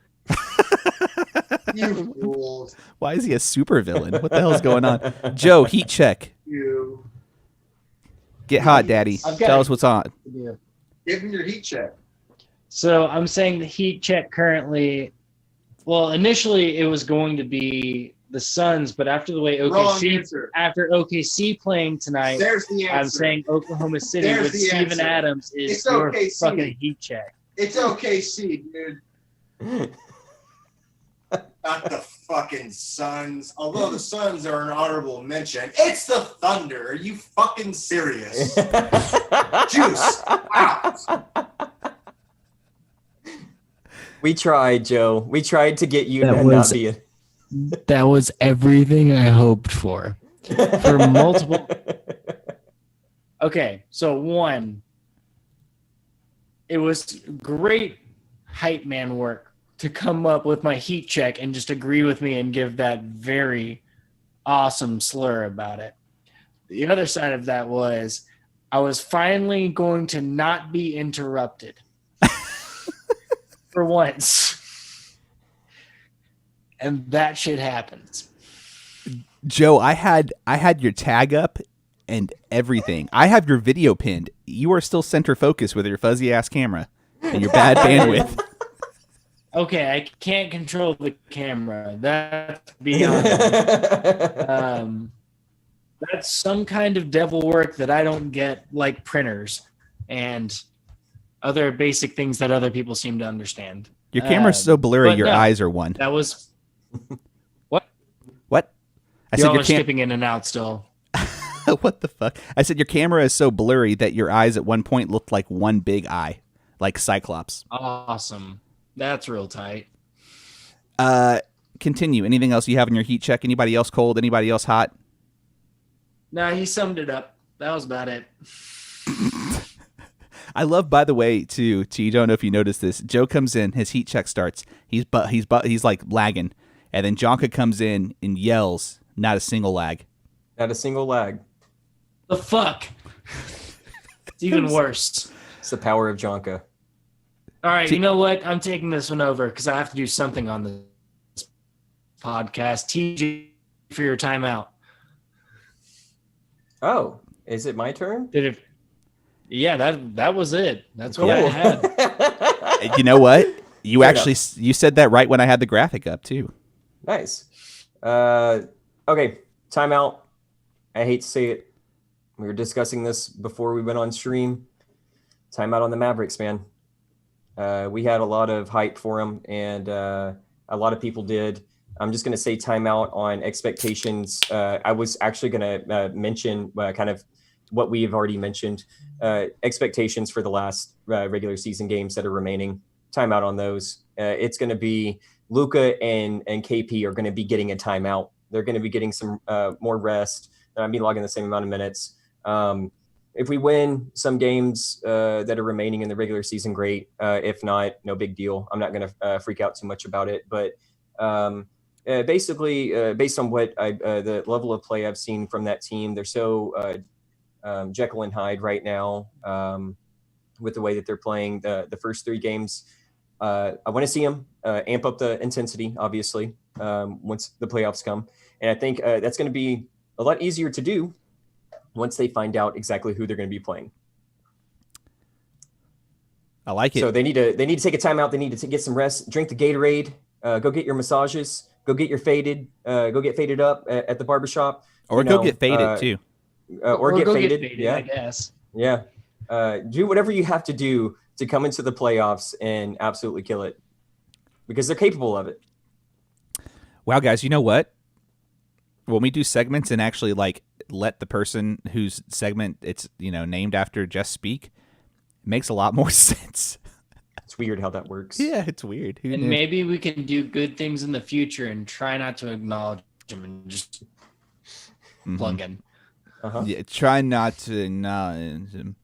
You fools. Why is he a supervillain? What the hell's going on? Joe, heat check. You. Get hot, Daddy. Tell us what's on. Give him your heat check. So I'm saying the heat check currently. Well, initially it was going to be the Suns, but after the way OKC playing tonight, there's the answer. I'm saying Oklahoma City There's with the Steven answer. Adams is It's your OKC. fucking heat check. It's OKC, dude. Not the fucking Suns. Although the Suns are an honorable mention. It's the Thunder. Are you fucking serious? Juice out. We tried, Joe. We tried to get you That to was- not be a... That was everything I hoped for multiple. Okay, so one, it was great hype man work to come up with my heat check and just agree with me and give that very awesome slur about it. The other side of that was I was finally going to not be interrupted for once. And that shit happens. Joe, I had your tag up and everything. I have your video pinned. You are still center focus with your fuzzy ass camera and your bad bandwidth. Okay, I can't control the camera. That's beyond. That's some kind of devil work that I don't get, like printers and other basic things that other people seem to understand. Your camera's so blurry, but your no, eyes are one. That was what? What? I Y'all said are skipping in and out still. What the fuck? I said your camera is so blurry that your eyes at one point looked like one big eye, like Cyclops. Awesome. That's real tight. Continue. Anything else you have in your heat check? Anybody else cold? Anybody else hot? No, he summed it up. That was about it. I love, by the way, too. You don't know if you noticed this. Joe comes in, his heat check starts. He's like lagging, and then Jonka comes in and yells, "Not a single lag." Not a single lag. The fuck? It's even worse. It's the power of Jonka. All right, you know what? I'm taking this one over because I have to do something on this podcast. TJ, for your timeout. Oh, is it my turn? Did it? Yeah, that was it. That's what I had. You know what? You you said that right when I had the graphic up too. Nice. Okay, timeout. I hate to say it. We were discussing this before we went on stream. Timeout on the Mavericks, man. We had a lot of hype for them, and a lot of people did. I'm just going to say timeout on expectations. I was actually going to mention kind of what we have already mentioned, expectations for the last regular season games that are remaining. Timeout on those. It's going to be Luka and KP are going to be getting a timeout. They're going to be getting some more rest. I'll be logging the same amount of minutes. If we win some games that are remaining in the regular season, great. If not, no big deal. I'm not going to freak out too much about it. But basically, based on what the level of play I've seen from that team, they're so Jekyll and Hyde right now with the way that they're playing the first 3 games. I want to see them amp up the intensity, obviously, once the playoffs come. And I think that's going to be a lot easier to do once they find out exactly who they're going to be playing. I like it. So they need to take a timeout. They need to get some rest, drink the Gatorade, go get your massages, go get your faded, go get faded up at the barbershop. Or go get faded too. Or get go faded. Get faded, yeah. I guess. Yeah. Do whatever you have to do to come into the playoffs and absolutely kill it, because they're capable of it. Wow, guys, you know what? When we do segments and actually like let the person whose segment it's named after just speak, it makes a lot more sense. It's weird how that works. Yeah, it's weird. Who And knew? maybe we can do good things in the future and try not to acknowledge them and just plug in. Uh-huh. Yeah, try not to acknowledge him.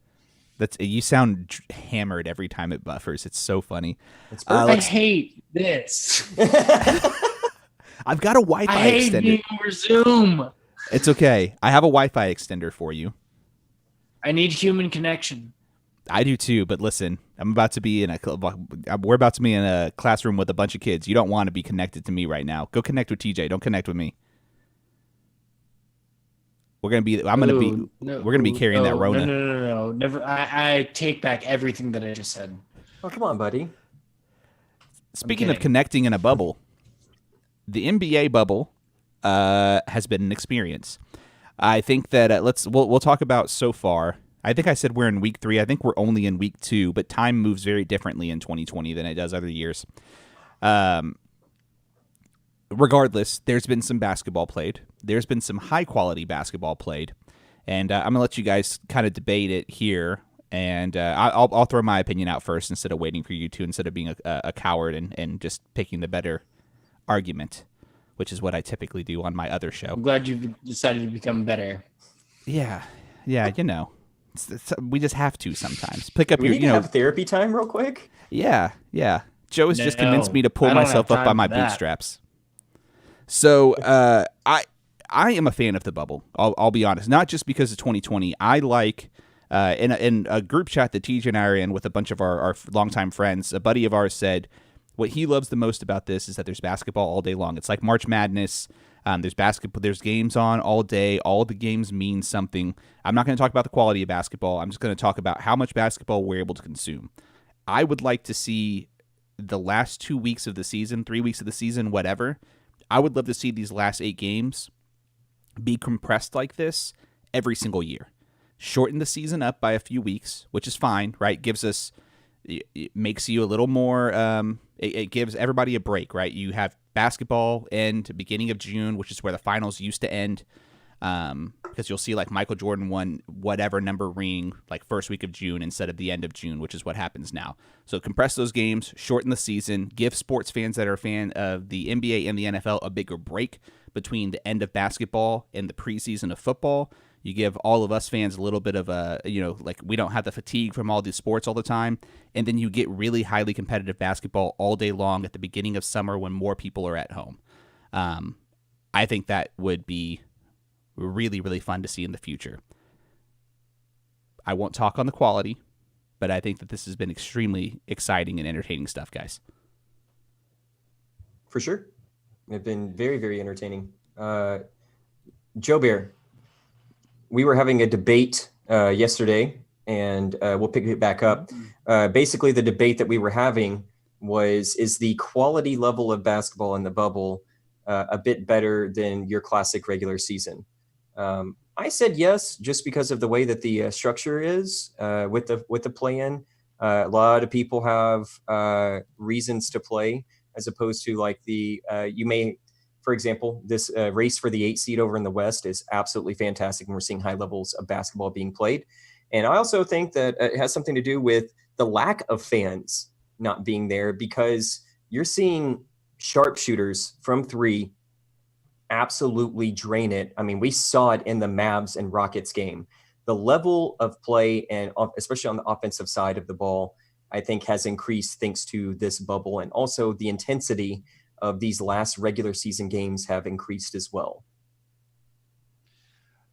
You sound hammered every time it buffers. It's so funny. It's I hate this. I've got a Wi-Fi I hate extender. being over Zoom. It's okay. I have a Wi-Fi extender for you. I need human connection. I do too, but listen, we're about to be in a classroom with a bunch of kids. You don't want to be connected to me right now. Go connect with TJ. Don't connect with me. We're gonna be carrying that Rona. No. Never. I take back everything that I just said. Oh, come on, buddy. Speaking of connecting in a bubble, the NBA bubble has been an experience. I think that we'll talk about so far. I think I said we're in week 3. I think we're only in week 2, but time moves very differently in 2020 than it does other years. Regardless, there's been some basketball played. There's been some high-quality basketball played. And I'm going to let you guys kind of debate it here. And I'll throw my opinion out first instead of waiting for you to, instead of being a coward and just picking the better argument, which is what I typically do on my other show. I'm glad you've decided to become better. Yeah, we just have to sometimes pick up We your, need to have therapy time real quick. Yeah. Joe has just convinced me to pull I don't myself have up by time my for that. bootstraps. So I am a fan of the bubble. I'll be honest, not just because of 2020. I like in a group chat that TJ and I are in with a bunch of our longtime friends. A buddy of ours said what he loves the most about this is that there's basketball all day long. It's like March Madness. There's basketball. There's games on all day. All the games mean something. I'm not going to talk about the quality of basketball. I'm just going to talk about how much basketball we're able to consume. I would like to see the last 2 weeks of the season, 3 weeks of the season, whatever. I would love to see these last 8 games be compressed like this every single year. Shorten the season up by a few weeks, which is fine, right? It makes you a little more, it gives everybody a break, right? You have basketball end beginning of June, which is where the finals used to end, because you'll see like Michael Jordan won whatever number ring like first week of June instead of the end of June, which is what happens now. So compress those games, shorten the season, give sports fans that are a fan of the NBA and the NFL a bigger break between the end of basketball and the preseason of football. You give all of us fans a little bit of like we don't have the fatigue from all these sports all the time. And then you get really highly competitive basketball all day long at the beginning of summer when more people are at home. I think that would be really, really fun to see in the future. I won't talk on the quality, but I think that this has been extremely exciting and entertaining stuff, guys. For sure. It's been very, very entertaining. Joe Bear, we were having a debate yesterday, and we'll pick it back up. Basically, the debate that we were having is the quality level of basketball in the bubble a bit better than your classic regular season? I said yes, just because of the way that the structure is with the play-in. A lot of people have reasons to play, as opposed to like you may, for example, this race for the 8 seed over in the West is absolutely fantastic, and we're seeing high levels of basketball being played. And I also think that it has something to do with the lack of fans not being there, because you're seeing sharpshooters from 3 absolutely drain it. I mean, we saw it in the Mavs and Rockets game. The level of play, and especially on the offensive side of the ball, I think has increased thanks to this bubble, and also the intensity of these last regular season games have increased as well?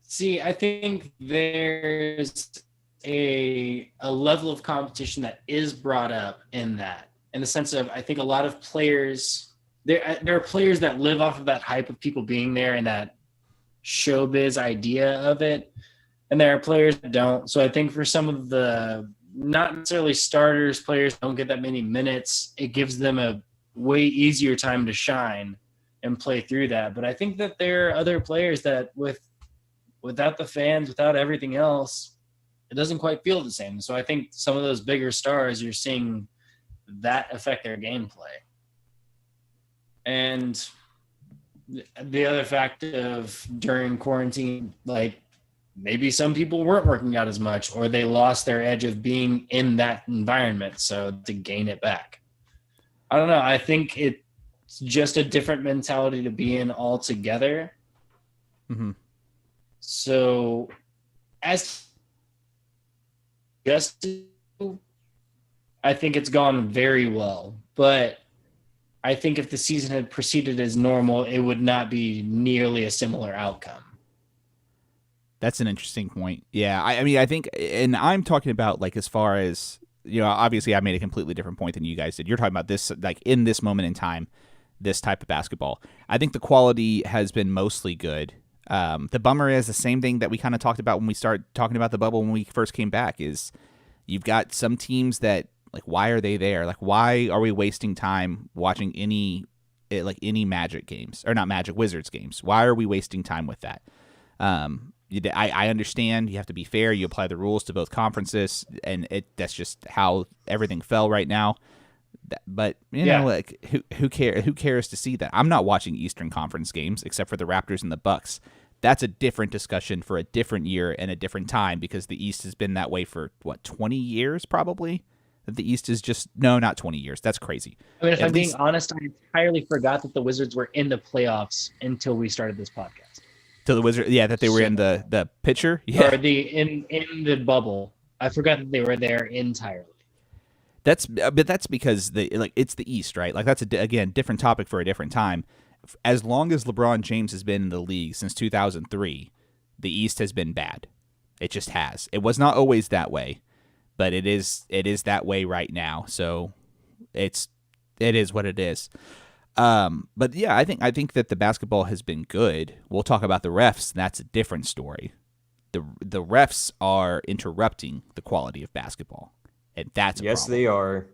See, I think there's a level of competition that is brought up in the sense of, I think a lot of players, there are players that live off of that hype of people being there and that showbiz idea of it, and there are players that don't. So I think for some of the not necessarily starters, players don't get that many minutes, it gives them a way easier time to shine and play through that. But I think that there are other players that without the fans, without everything else, it doesn't quite feel the same. So I think some of those bigger stars, you're seeing that affect their gameplay. And the other fact of during quarantine, like maybe some people weren't working out as much, or they lost their edge of being in that environment. So to gain it back, I don't know. I think it's just a different mentality to be in altogether. Mm-hmm. So as just, I think it's gone very well, but I think if the season had proceeded as normal, it would not be nearly a similar outcome. That's an interesting point. Yeah, I mean, I think, and I'm talking about like as far as, you know, obviously I made a completely different point than you guys did. You're talking about this, like in this moment in time, this type of basketball. I think the quality has been mostly good. The bummer is the same thing that we kind of talked about when we started talking about the bubble when we first came back is you've got some teams that, like, why are they there? Like, why are we wasting time watching any Magic games or not Magic Wizards games? Why are we wasting time with that? I understand you have to be fair. You apply the rules to both conferences, and that's just how everything fell right now. But you know, like who cares to see that? I'm not watching Eastern Conference games except for the Raptors and the Bucks. That's a different discussion for a different year and a different time because the East has been that way for 20 years probably. The East is just not 20 years. That's crazy. I mean, if I'm being honest, I entirely forgot that the Wizards were in the playoffs until we started this podcast. To the Wizards, yeah, that they were in the picture, yeah, or in the bubble. I forgot that they were there entirely. That's because it's the East, right? Like that's again different topic for a different time. As long as LeBron James has been in the league since 2003, the East has been bad. It just has. It was not always that way, but it is that way right now. So it is what it is. But yeah, I think that the basketball has been good. We'll talk about the refs. That's a different story. The refs are interrupting the quality of basketball, and that's a problem. They are.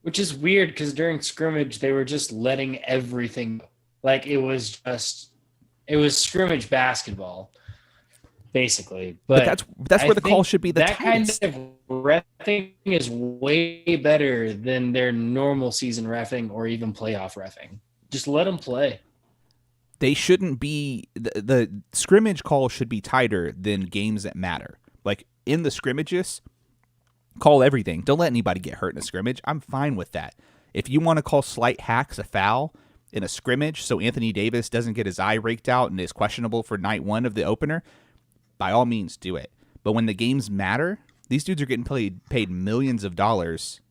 Which is weird because during scrimmage they were just letting everything, like it was scrimmage basketball, basically. But that's where the call should be. That tightest. Kind of reffing is way better than their normal season reffing or even playoff reffing. Just let them play. They shouldn't be the scrimmage call should be tighter than games that matter. Like in the scrimmages, call everything. Don't let anybody get hurt in a scrimmage. I'm fine with that. If you want to call slight hacks a foul in a scrimmage so Anthony Davis doesn't get his eye raked out and is questionable for night one of the opener, by all means do it. But when the games matter, these dudes are getting paid millions of dollars.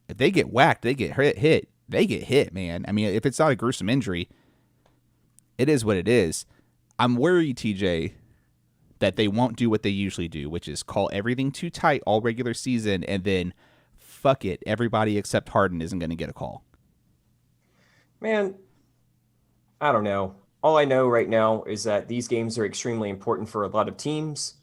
If they get whacked, they get hit. They get hit, man. I mean, if it's not a gruesome injury, it is what it is. I'm worried, TJ, that they won't do what they usually do, which is call everything too tight all regular season, and then fuck it, everybody except Harden isn't going to get a call. Man, I don't know. All I know right now is that these games are extremely important for a lot of teams,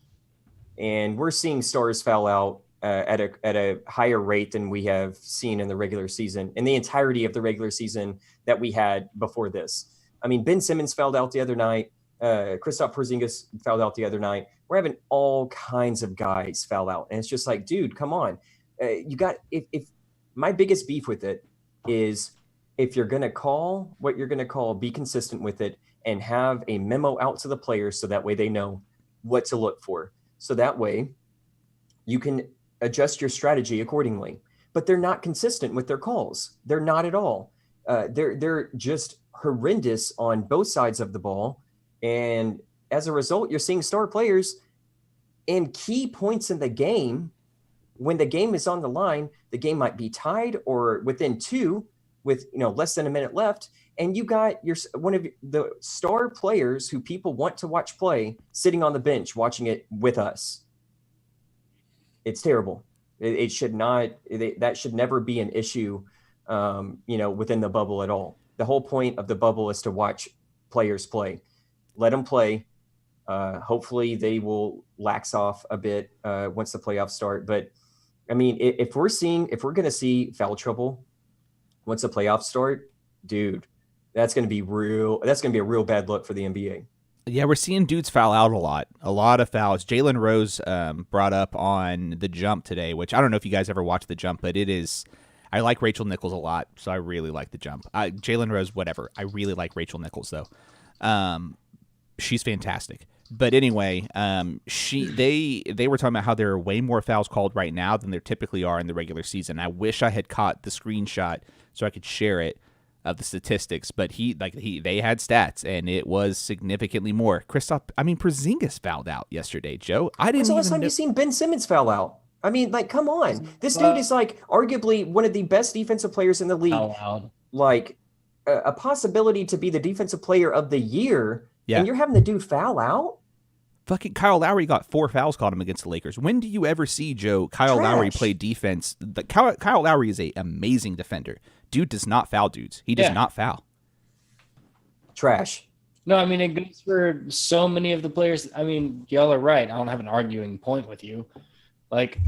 and we're seeing stars foul out at a higher rate than we have seen in the regular season, in the entirety of the regular season that we had before this. I mean, Ben Simmons fouled out the other night. Kristaps Porzingis fouled out the other night. We're having all kinds of guys foul out, and it's just like, dude, come on. You got if my biggest beef with it is if you're gonna call what you're gonna call, be consistent with it, and have a memo out to the players so that way they know what to look for. So that way you can adjust your strategy accordingly. But they're not consistent with their calls. They're not at all. They're just horrendous on both sides of the ball. And as a result, you're seeing star players in key points in the game. When the game is on the line, the game might be tied or within two, with less than a minute left, and you got one of the star players who people want to watch play sitting on the bench watching it with us. It's terrible. It should not. That should never be an issue, within the bubble at all. The whole point of the bubble is to watch players play. Let them play. Hopefully they will lax off a bit once the playoffs start. But I mean, if we're going to see foul trouble once the playoffs start, dude, that's going to be a real bad look for the NBA. Yeah, we're seeing dudes foul out a lot of fouls. Jalen Rose brought up on The Jump today, which I don't know if you guys ever watched The Jump, but I like Rachel Nichols a lot, so I really like The Jump. Jalen Rose, whatever. I really like Rachel Nichols, though. She's fantastic. But anyway, they were talking about how there are way more fouls called right now than there typically are in the regular season. I wish I had caught the screenshot so I could share it of the statistics, but they had stats and it was significantly more. Porzingis fouled out yesterday, Joe. When's the last time you seen Ben Simmons foul out? I mean, come on. This dude is arguably one of the best defensive players in the league. Like a possibility to be the defensive player of the year. Yeah. And you're having the dude foul out? Fucking Kyle Lowry got 4 fouls caught him against the Lakers. When do you ever see, Joe, Kyle Lowry play defense? Kyle Lowry is an amazing defender. Dude does not foul dudes. He does not foul. Trash. No, I mean, it goes for so many of the players. I mean, y'all are right. I don't have an arguing point with you. Like,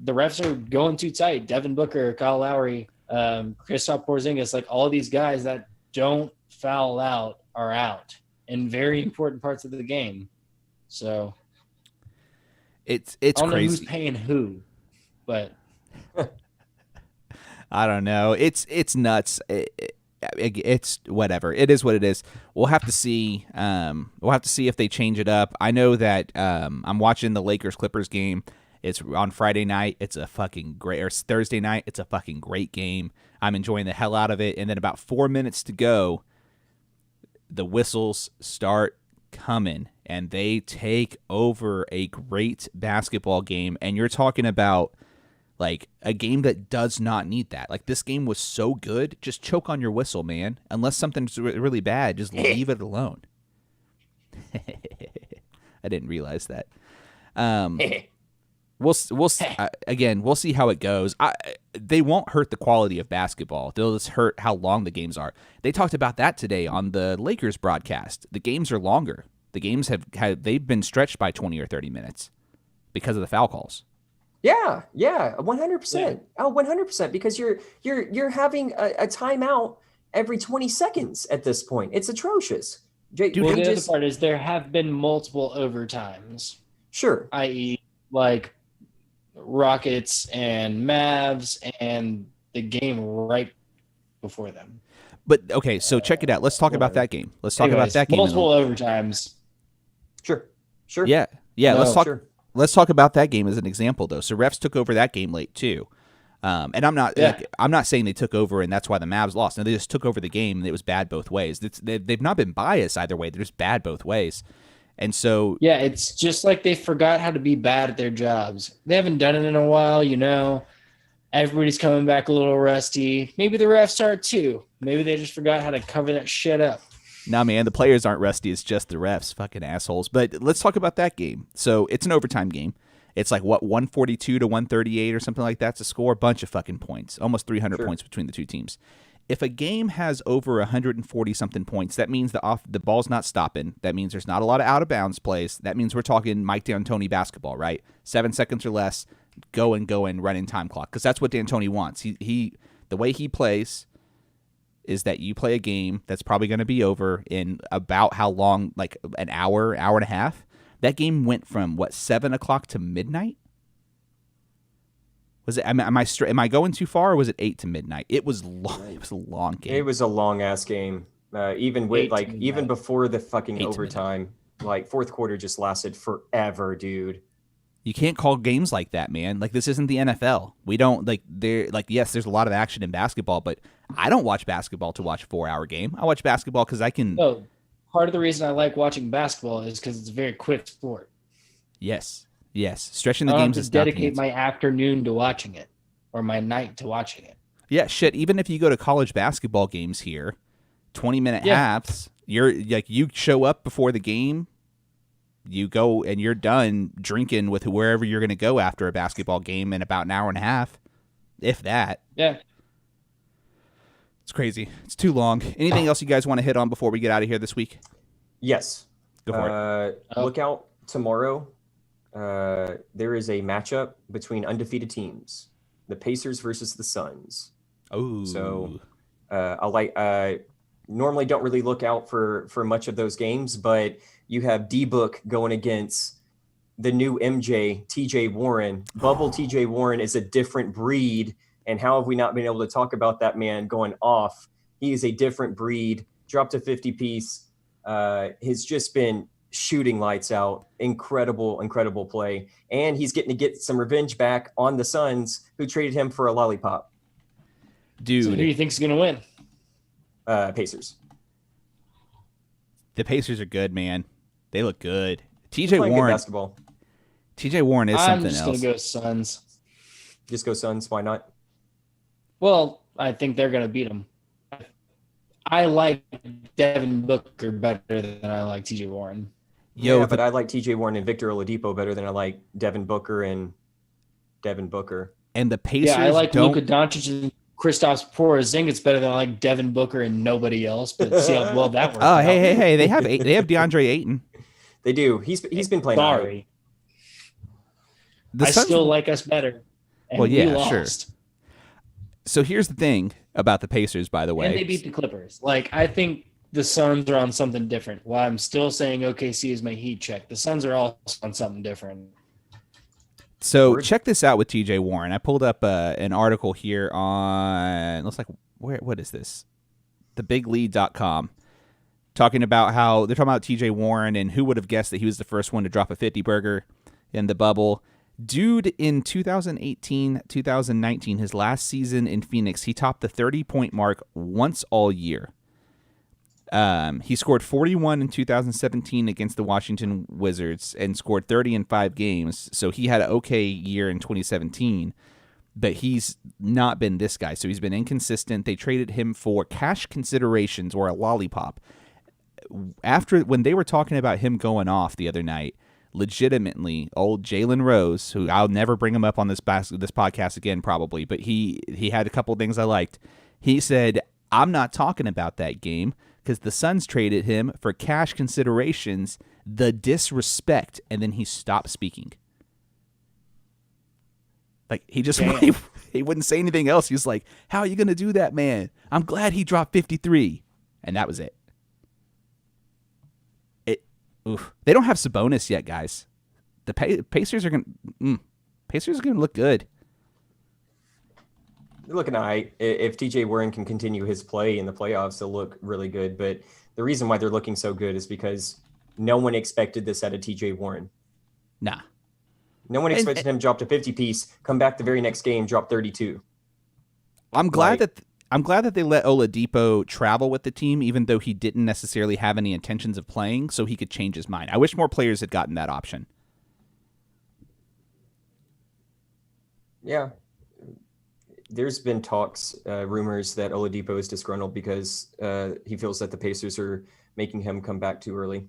the refs are going too tight. Devin Booker, Kyle Lowry, Kristaps Porzingis, like all these guys that don't foul out are out in very important parts of the game. So it's I don't crazy. know who's paying who, but I don't know. It's nuts. It's whatever. It is what it is. We'll have to see. We'll have to see if they change it up. I know that I'm watching the Lakers-Clippers game. It's on Friday night. It's a fucking great, or Thursday night. It's a fucking great game. I'm enjoying the hell out of it. And then about 4 minutes to go, the whistles start coming and they take over a great basketball game. And you're talking about like a game that does not need that. Like this game was so good, just choke on your whistle, man. Unless something's really bad, just leave it alone. I didn't realize that. We'll see how it goes. They won't hurt the quality of basketball. They'll just hurt how long the games are. They talked about that today on the Lakers broadcast. The games are longer. The games they've been stretched by 20 or 30 minutes because of the foul calls. Yeah, 100%. Oh, 100%. Because you're having a timeout every 20 seconds at this point. It's atrocious. The other part is there have been multiple overtimes. Sure. I.e., like Rockets and Mavs and the game right before them. But okay, so check it out. Let's talk about that game. Multiple overtimes. Sure. Yeah. Let's talk about that game as an example, though. So refs took over that game late too, and I'm not saying they took over and that's why the Mavs lost. No, they just took over the game and it was bad both ways. They've not been biased either way. They're just bad both ways. And so yeah, it's just like they forgot how to be bad at their jobs. They haven't done it in a while, Everybody's coming back a little rusty. Maybe the refs are too. Maybe they just forgot how to cover that shit up. Nah, man, the players aren't rusty. It's just the refs, fucking assholes. But let's talk about that game. So it's an overtime game. It's like, 142 to 138 or something like that to score. A bunch of fucking points. Almost 300 points between the two teams. If a game has over 140-something points, that means the ball's not stopping. That means there's not a lot of out-of-bounds plays. That means we're talking Mike D'Antoni basketball, right? 7 seconds or less, go and running time clock. Because that's what D'Antoni wants. The way he plays is that you play a game that's probably going to be over in about how long, like an hour and a half. That game went from, 7 o'clock to midnight? Was it? Am I going too far, or was it 8 to midnight? It was long. It was a long game. It was a long ass game. Even before the fucking overtime, fourth quarter just lasted forever, dude. You can't call games like that, man. Like, this isn't the NFL. We don't yes, there's a lot of action in basketball, but I don't watch basketball to watch a 4-hour game. I watch basketball because I can. Oh, part of the reason I like watching basketball is because it's a very quick sport. Yes. Stretching the games is dedicate my afternoon to watching it or my night to watching it. Yeah, shit. Even if you go to college basketball games here, 20-minute halves, you're like you show up before the game, you go and you're done drinking with wherever you're going to go after a basketball game in about an hour and a half, if that. Yeah. It's crazy. It's too long. Anything else you guys want to hit on before we get out of here this week? Yes. Go for it. Look out tomorrow. There is a matchup between undefeated teams, the Pacers versus the Suns. Oh, so I normally don't really look out for much of those games, but you have D-Book going against the new MJ, TJ Warren. Bubble TJ Warren is a different breed, and how have we not been able to talk about that man going off? He is a different breed. Dropped a 50-piece. Has just been shooting lights out. Incredible play. And he's getting to get some revenge back on the Suns, who traded him for a lollipop. Dude. So who do you think's going to win? Pacers. The Pacers are good, man. They look good. TJ Warren. Basketball. TJ Warren is something else. I'm just going to go Suns. Just go Suns. Why not? Well, I think they're going to beat them. I like Devin Booker better than I like TJ Warren. But I like TJ Warren and Victor Oladipo better than I like Devin Booker and Devin Booker. And the Pacers I like Luka Doncic and Kristaps Porzingis better than I like Devin Booker and nobody else. But see how well that works. Oh, hey! They have DeAndre Ayton. They do. He's been playing. Sorry. The Suns still like us better. And we lost. Sure. So here's the thing about the Pacers, by the way. And they beat the Clippers. I think the Suns are on something different. While I'm still saying OKC is my heat check, the Suns are also on something different. So check this out with TJ Warren. I pulled up an article here on, looks like, what is this? TheBigLead.com. Talking about how they're talking about TJ Warren and who would have guessed that he was the first one to drop a 50-burger in the bubble. Dude, in 2018, 2019, his last season in Phoenix, he topped the 30-point mark once all year. He scored 41 in 2017 against the Washington Wizards and scored 30 in 5 games. So he had an okay year in 2017, but he's not been this guy. So he's been inconsistent. They traded him for cash considerations or a lollipop. When they were talking about him going off the other night, legitimately, old Jalen Rose, who I'll never bring him up on this podcast again probably, but he had a couple things I liked. He said, I'm not talking about that game because the Suns traded him for cash considerations, the disrespect, and then he stopped speaking. He just he wouldn't say anything else. He was like, how are you going to do that, man? I'm glad he dropped 53. And that was it. They don't have Sabonis yet, guys. The Pacers are going to look good. They're looking all right. If TJ Warren can continue his play in the playoffs, they'll look really good. But the reason why they're looking so good is because no one expected this out of TJ Warren. Nah. No one expected him to drop to 50-piece, come back the very next game, drop 32. I'm glad that they let Oladipo travel with the team, even though he didn't necessarily have any intentions of playing, so he could change his mind. I wish more players had gotten that option. Yeah. There's been talks, rumors that Oladipo is disgruntled because he feels that the Pacers are making him come back too early.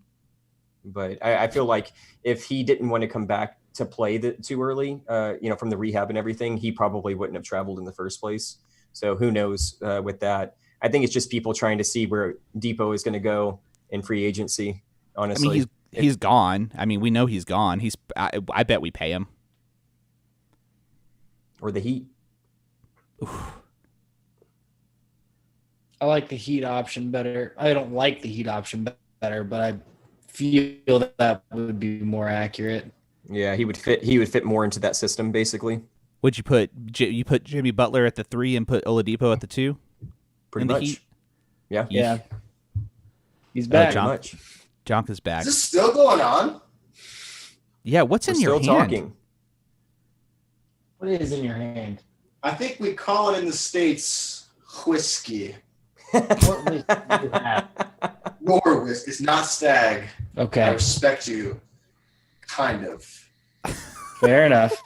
But I feel like if he didn't want to come back to play too early, from the rehab and everything, he probably wouldn't have traveled in the first place. So who knows with that? I think it's just people trying to see where Depot is going to go in free agency, honestly. I mean, he's gone. I mean, we know he's gone. I bet we pay him. Or the Heat. Oof. I like the Heat option better. I don't like the Heat option better, but I feel that would be more accurate. Yeah, he would fit more into that system, basically. Would you put Jimmy Butler at the 3 and put Oladipo at the 2? Pretty much. Heat? Yeah. He's back. Jonk is back. Is this still going on? Yeah, what's in your hand? Still talking. What is in your hand? I think we call it in the States whiskey. What whiskey do you have? Your whiskey. It's not Stag. I Okay, respect you. Kind of. fair enough.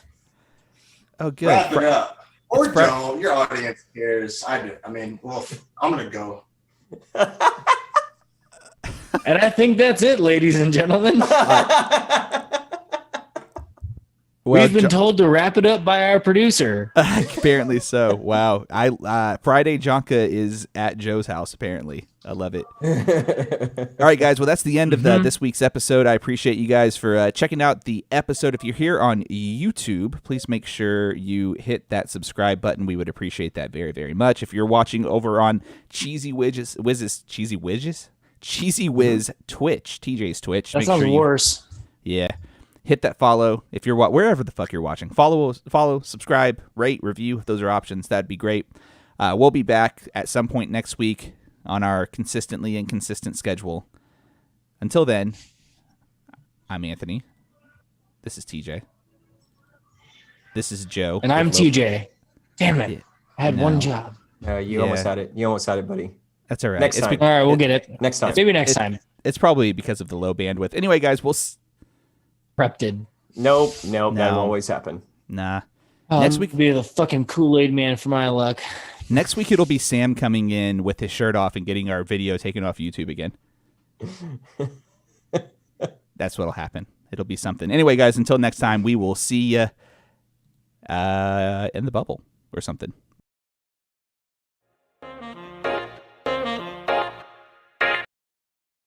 Oh, good. Wrap it up. Or don't. Your audience cares. I do. I mean, well, I'm gonna go. And I think that's it, ladies and gentlemen. Well, We've been told to wrap it up by our producer. Apparently so. Wow. Friday Jonka is at Joe's house, apparently. I love it. All right, guys. Well, that's the end of this week's episode. I appreciate you guys for checking out the episode. If you're here on YouTube, please make sure you hit that subscribe button. We would appreciate that very, very much. If you're watching over on Cheesy Wiz Twitch, TJ's Twitch. That sounds worse. Yeah. Hit that follow if you're wherever the fuck you're watching. Follow, subscribe, rate, review. Those are options. That'd be great. We'll be back at some point next week on our consistently inconsistent schedule. Until then, I'm Anthony. This is TJ. This is Joe. And I'm TJ. Damn it. I had one job. You almost had it. You almost had it, buddy. That's all right. Next time. All right, we'll get it. Next time. Maybe next time. It's probably because of the low bandwidth. Anyway, guys, we'll... Prepped. Nope. That won't always happen. Nah. Next week be the fucking Kool-Aid man for my luck. Next week it'll be Sam coming in with his shirt off and getting our video taken off YouTube again. That's what'll happen. It'll be something. Anyway, guys, until next time, we will see you in the bubble or something.